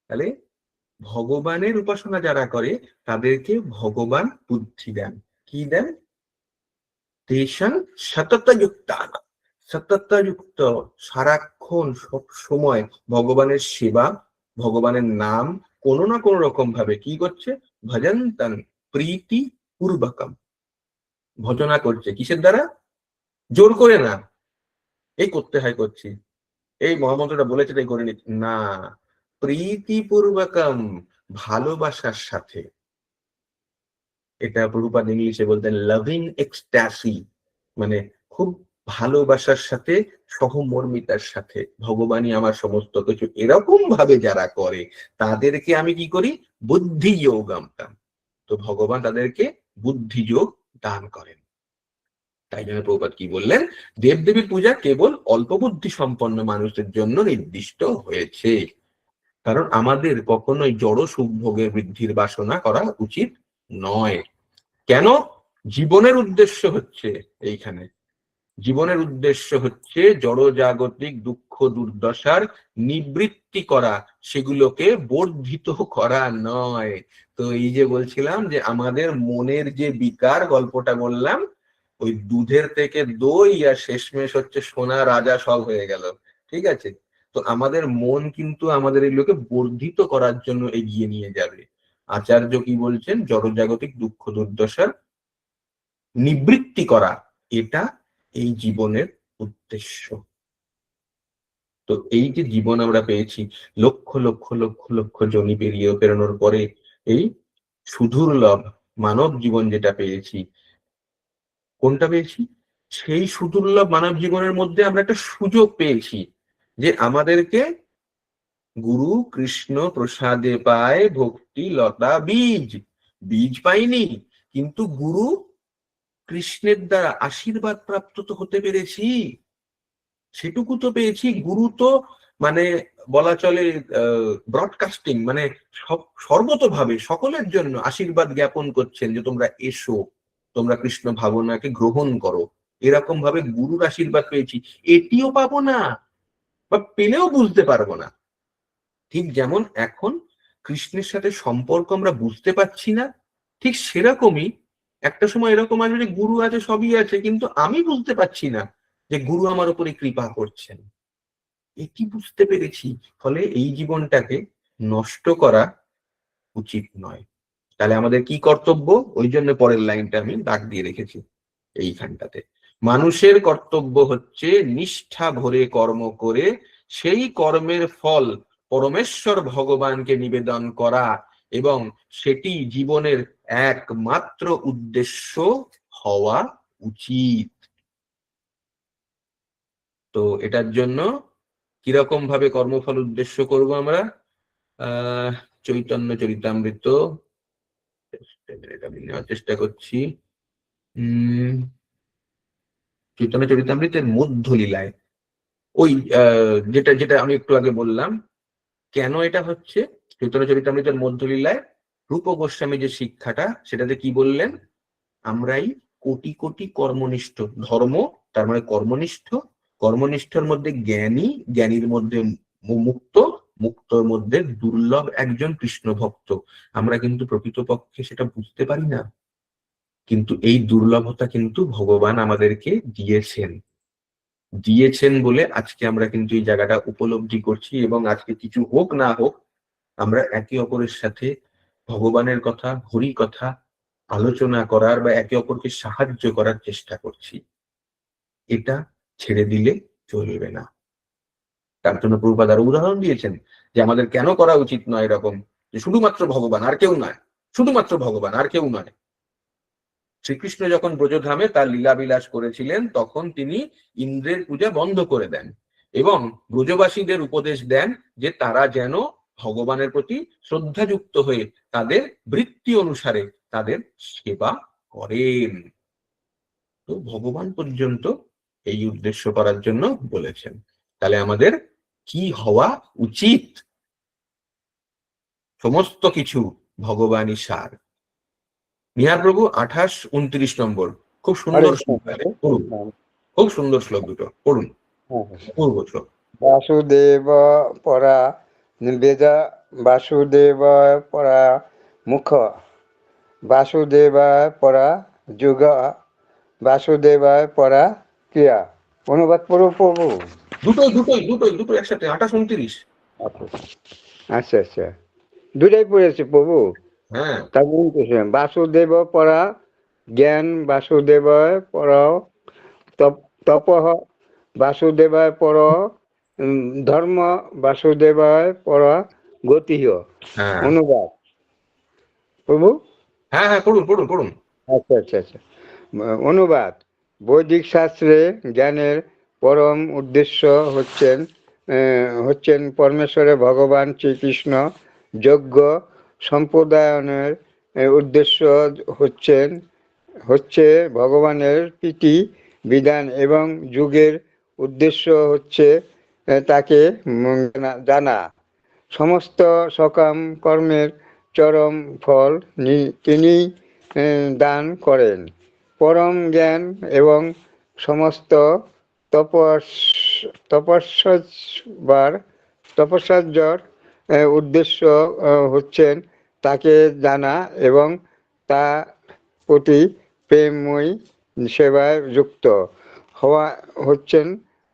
তাহলে ভগবানের উপাসনা যারা করে তাদেরকে ভগবান বুদ্ধি দেন। কি দেন? তেষাং সততযুক্তানাং, সততযুক্ত, সারাক্ষণ সব সময় ভগবানের সেবা, ভগবানের নাম কোনো না কোনো রকম ভাবে কি করছে? ভজন্তং প্রীতি পূর্বকম, ভজনা করছে। কিসের দ্বারা? জোর করে না, এই করতে হয় করছি, এই মহামন্ত্রটা বলেছে তাই করে নিচ্ছি না, প্রীতিপূর্বকম, ভালোবাসার সাথে। এটা প্রভুপাদ ইংলিশে বলতেন লাভিং এক্সট্যাসি, মানে খুব ভালোবাসার সাথে, সহমর্মিতার সাথে, ভগবানই আমার সমস্ত কিছু, এরকম ভাবে যারা করে তাদেরকে আমি কি করি? বুদ্ধি যোগম। তো ভগবান তাদেরকে বুদ্ধিযোগ দান করেন। তাই জন্য প্রভুপাদ কি বললেন? দেবদেবীর পূজা কেবল অল্প বুদ্ধি সম্পন্ন মানুষদের জন্য নির্দিষ্ট হয়েছে। কারণ আমাদের কখনোই জড় সুখ ভোগের বৃদ্ধির বাসনা করা উচিত নয়। কেন? জীবনের উদ্দেশ্য হচ্ছে এইখানে, জীবনের উদ্দেশ্য হচ্ছে জড় জাগতিক দুঃখ দুর্দশার নিবৃত্তি করা, সেগুলোকে বর্ধিত করা নয়। তো এই যে বলছিলাম যে আমাদের মনের যে বিকার, গল্পটা বললাম, ওই দুধের থেকে দই আর শেষমেশ হচ্ছে সোনা রাজা সব হয়ে গেল। ঠিক আছে, তো আমাদের মন কিন্তু আমাদের এগুলোকে বর্ধিত করার জন্য এগিয়ে নিয়ে যাবে। আচার্য কি বলছেন? জড়জাগতিক দুঃখ দুর্দশার নিবৃত্তি করা, এটা এই জীবনের উদ্দেশ্য। তো এই যে জীবন আমরা পেয়েছি, লক্ষ লক্ষ লক্ষ লক্ষ জনি পেরোনোর পরে এই সুদুর্লভ মানব জীবন যেটা পেয়েছি, কোনটা পেয়েছি? সেই সুদুর্লভ মানব জীবনের মধ্যে আমরা একটা সুযোগ পেয়েছি যে আমাদেরকে গুরু কৃষ্ণ প্রসাদে পায় ভক্তি লতা বীজ। বীজ পাইনি, কিন্তু গুরু কৃষ্ণের দ্বারা আশীর্বাদ প্রাপ্ত তো হতে পেরেছি। সেটুকু তো পেয়েছি। গুরু তো মানে বলা চলে ব্রডকাস্টিং, মানে সর্বতোভাবে সকলের জন্য আশীর্বাদ জ্ঞাপন করছেন যে তোমরা এসো, তোমরা কৃষ্ণ ভাবনাকে গ্রহণ করো। এরকম ভাবে গুরুর আশীর্বাদ পেয়েছি, এটিও পাবো না বা পেলেও বুঝতে পারবো না। ঠিক যেমন এখন কৃষ্ণের সাথে সম্পর্ক আমরা বুঝতে পারছি না, ঠিক সেরকমই একটা সময় এরকম আসবে যে গুরু আছে, সবই আছে, কিন্তু আমি বুঝতে পারছি না যে গুরু আমার উপরে কৃপা করছেন। এটি বুঝতে পেরেছি, ফলে এই জীবনটাকে নষ্ট করা উচিত নয়। তাহলে আমাদের কি কর্তব্য? ওই জন্য পরের লাইনটা আমি দাগ দিয়ে রেখেছি এইখানটাতে। মানুষের কর্তব্য হচ্ছে নিষ্ঠা ভরে কর্ম করে সেই কর্মের ফল পরমেশ্বর ভগবানকে নিবেদন করা, এবং সেটি জীবনের একমাত্র উদ্দেশ্য হওয়া উচিত। তো এটার জন্য কিরকম ভাবে কর্মফল উদ্দেশ্য করব আমরা? চৈতন্য চরিতামৃত আমি নেওয়ার চেষ্টা করছি। চৈতন্য চরিতামৃতের মধ্যলীলায় ওই যেটা যেটা আমি একটু আগে বললাম, কেন এটা হচ্ছে চৈতন্য চরিতামৃতের মধ্যলীলায় রূপ গোস্বামী যে শিক্ষাটা, সেটাতে কি বললেন? আমরাই কোটি কোটি কর্মনিষ্ঠ, ধর্ম তার মানে কর্মনিষ্ঠ, কর্মনিষ্ঠর মধ্যে জ্ঞানী, জ্ঞানীর মধ্যে মুক্ত, মুক্তর মধ্যে দুর্লভ একজন কৃষ্ণ ভক্ত। আমরা কিন্তু প্রকৃতপক্ষে সেটা বুঝতে পারি না, কিন্তু এই দুর্লভতা কিন্তু ভগবান আমাদেরকে দিয়েছেন বলে আজকে আমরা কিন্তু এই জায়গাটা উপলব্ধি করছি। এবং আজকে কিছু হোক না হোক আমরা একে অপরের সাথে ভগবানের কথা, হরি কথা আলোচনা করার বা একে অপরকে সাহায্য করার চেষ্টা করছি। এটা ছেড়ে দিলে চলবে না। তার জন্য প্রভুপাদ আরো উদাহরণ দিয়েছেন যে আমাদের কেন করা উচিত নয় এরকম, যে শুধুমাত্র ভগবান আর কেউ নয়, শুধুমাত্র ভগবান আর কেউ নয়। শ্রীকৃষ্ণ যখন ব্রজধামে তার লীলাবিলাস করেছিলেন, তখন তিনি ইন্দ্রের পূজা বন্ধ করে দেন এবং ব্রজবাসীদের উপদেশ দেন যে তারা যেন ভগবানের প্রতি শ্রদ্ধাযুক্ত হয়ে তাদের বৃত্তি অনুসারে তাদের সেবা করেন। তো ভগবান পর্যন্ত এই উদ্দেশ্য করার জন্য বলেছেন। তাহলে আমাদের কি হওয়া উচিত? সমস্ত কিছু ভগবানই সার। নিহার প্রভু 28-29 নম্বর খুব সুন্দর শ্লোক, পড়ুন। খুব সুন্দর শ্লোক দুটো পড়ুন। পূর্ব শ্লোক। বাসুদেব পরা বেদা, বাসুদেব পরা মুখ, বাসুদেবায় পরা যুগ, বাসুদেবায় পরা ক্রিয়া। অনুবাদ পড়ো প্রভু। দুটোই একসাথে 28-29। আচ্ছা আচ্ছা, দুটাই পড়েছে প্রভু। হ্যাঁ, তার বাসুদেব পরা জ্ঞান, বাসুদেবায় পর তপঃ, বাসুদেবায় পর ধর্ম, বাসুদেবায় পর গতিহ। অনুবাদ প্রভু। হ্যাঁ হ্যাঁ, পড়ুন। আচ্ছা আচ্ছা আচ্ছা, অনুবাদ। বৈদিক শাস্ত্রে জ্ঞানের পরম উদ্দেশ্য হচ্ছেন পরমেশ্বরের ভগবান শ্রীকৃষ্ণ। যজ্ঞ সম্প্রদায়নের উদ্দেশ্য হচ্ছে ভগবানের প্রীতি বিধান, এবং যুগের উদ্দেশ্য হচ্ছে তাকে জানা। সমস্ত সকাম কর্মের চরম ফল তিনি দান করেন। পরম জ্ঞান এবং সমস্ত তপস্যার উদ্দেশ্য হচ্ছেন তাকে জানা এবং তা প্রতি প্রেমময়ী সেবায় যুক্ত হওয়া হচ্ছেন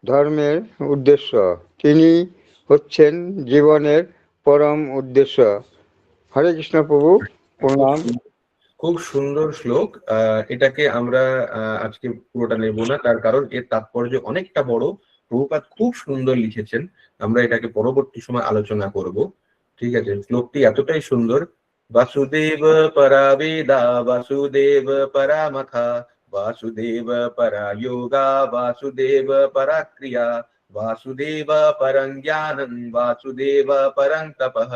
ধর্মের উদ্দেশ্য। তিনি হচ্ছেন জীবনের পরম উদ্দেশ্য। হরে কৃষ্ণ প্রভু, প্রণাম। খুব সুন্দর শ্লোক। এটাকে আমরা আজকে পুরোটা নেব না, তার কারণ এর তাৎপর্য অনেকটা বড়। প্রভুপাদ খুব সুন্দর লিখেছেন, আমরা এটাকে পরবর্তী সময় আলোচনা করব। ঠিক আছে, শ্লোকটি এতটাই সুন্দর। বাসুদেব পরা বেদা, বাসুদেব পরা মাথা, বাসুদেব পরা যোগা, বাসুদেব পরা ক্রিয়া, বাসুদেব পরং জ্ঞানং, বাসুদেব পরং তপঃ,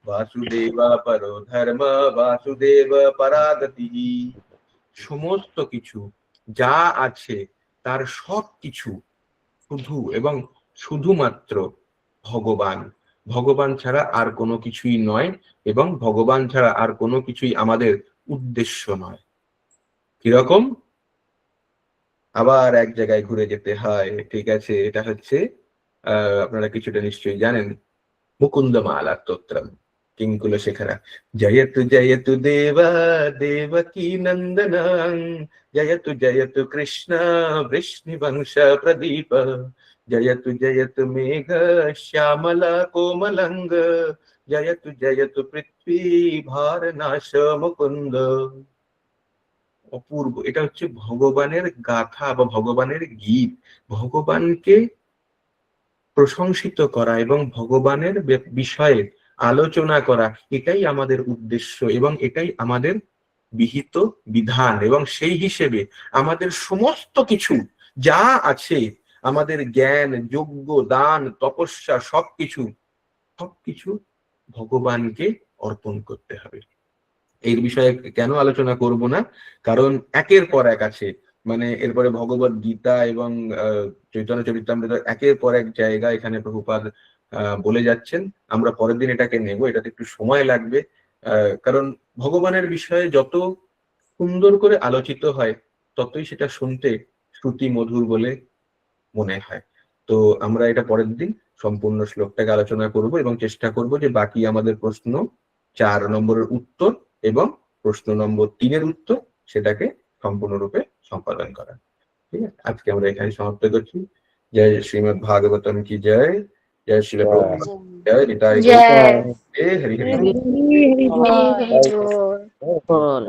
বাসুদেব পরো ধর্ম, বাসুদেব পরাগতি। সমস্ত কিছু যা আছে তার সব কিছু শুধু এবং শুধুমাত্র ভগবান। ভগবান ছাড়া আর কোনো কিছুই নয় এবং ভগবান ছাড়া আর কোনো কিছুই আমাদের উদ্দেশ্য নয়। কিরকম? আবার এক জায়গায় ঘুরে যেতে হয়, ঠিক আছে? এটা হচ্ছে আপনারা কিছুটা নিশ্চয়ই জানেন, মুকুন্দমালা স্তোত্রম কিঙ্কুলশেখরা। জয়তু জয়তু দেবা দেবকী নন্দনং, জয়তু জয়তু কৃষ্ণ বৃষ্ণিবংশ প্রদীপ, জয়তু জয়তু মেঘ শ্যামলা কোমলঙ্গ, জয়তু জয়তু পৃথ্বী ভারনাশ মুকুন্দ। অপূর্ব। এটা হচ্ছে ভগবানের গাথা বা ভগবানের গীত। ভগবানকে প্রশংসিত করা এবং ভগবানের বিষয়ে আলোচনা করা, এটাই আমাদের উদ্দেশ্য এবং এটাই আমাদের বিহিত বিধান। এবং সেই হিসেবে আমাদের সমস্ত কিছু যা আছে, আমাদের জ্ঞান, যজ্ঞ, দান, তপস্যা, সবকিছু ভগবানকে অর্পণ করতে হবে। এর বিষয়ে কেন আলোচনা করব না, কারণ একের পর এক আছে, মানে এরপরে ভগবত গীতা এবং চৈতন্য চরিতামৃত একের পর এক জায়গা এখানে প্রভুপাদ বলে যাচ্ছেন। আমরা পরের দিন এটাকে নেব, এটাতে একটু সময় লাগবে, কারণ ভগবানের বিষয়ে যত সুন্দর করে আলোচিত হয় ততই সেটা শুনতে শ্রুতি মধুর বলে মনে হয়। তো আমরা এটা পরের দিন সম্পূর্ণ শ্লোকটাকে আলোচনা করব এবং চেষ্টা করব যে বাকি আমাদের প্রশ্ন 4 নম্বরের উত্তর এবং প্রশ্ন নম্বর 3-এর উত্তর সেটাকে সম্পূর্ণরূপে সম্পাদন করা। ঠিক আছে, আজকে আমরা এখানে সমাপ্ত করছি। জয় শ্রীমদ্ ভাগবতম কি জয়, জয় শ্রীল প্রভুপাদ জয়, নিতাই গৌর জয় হরি হরি। হরি হরি বল।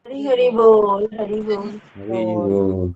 হরি হরি বল, হরি বল। হরি বল।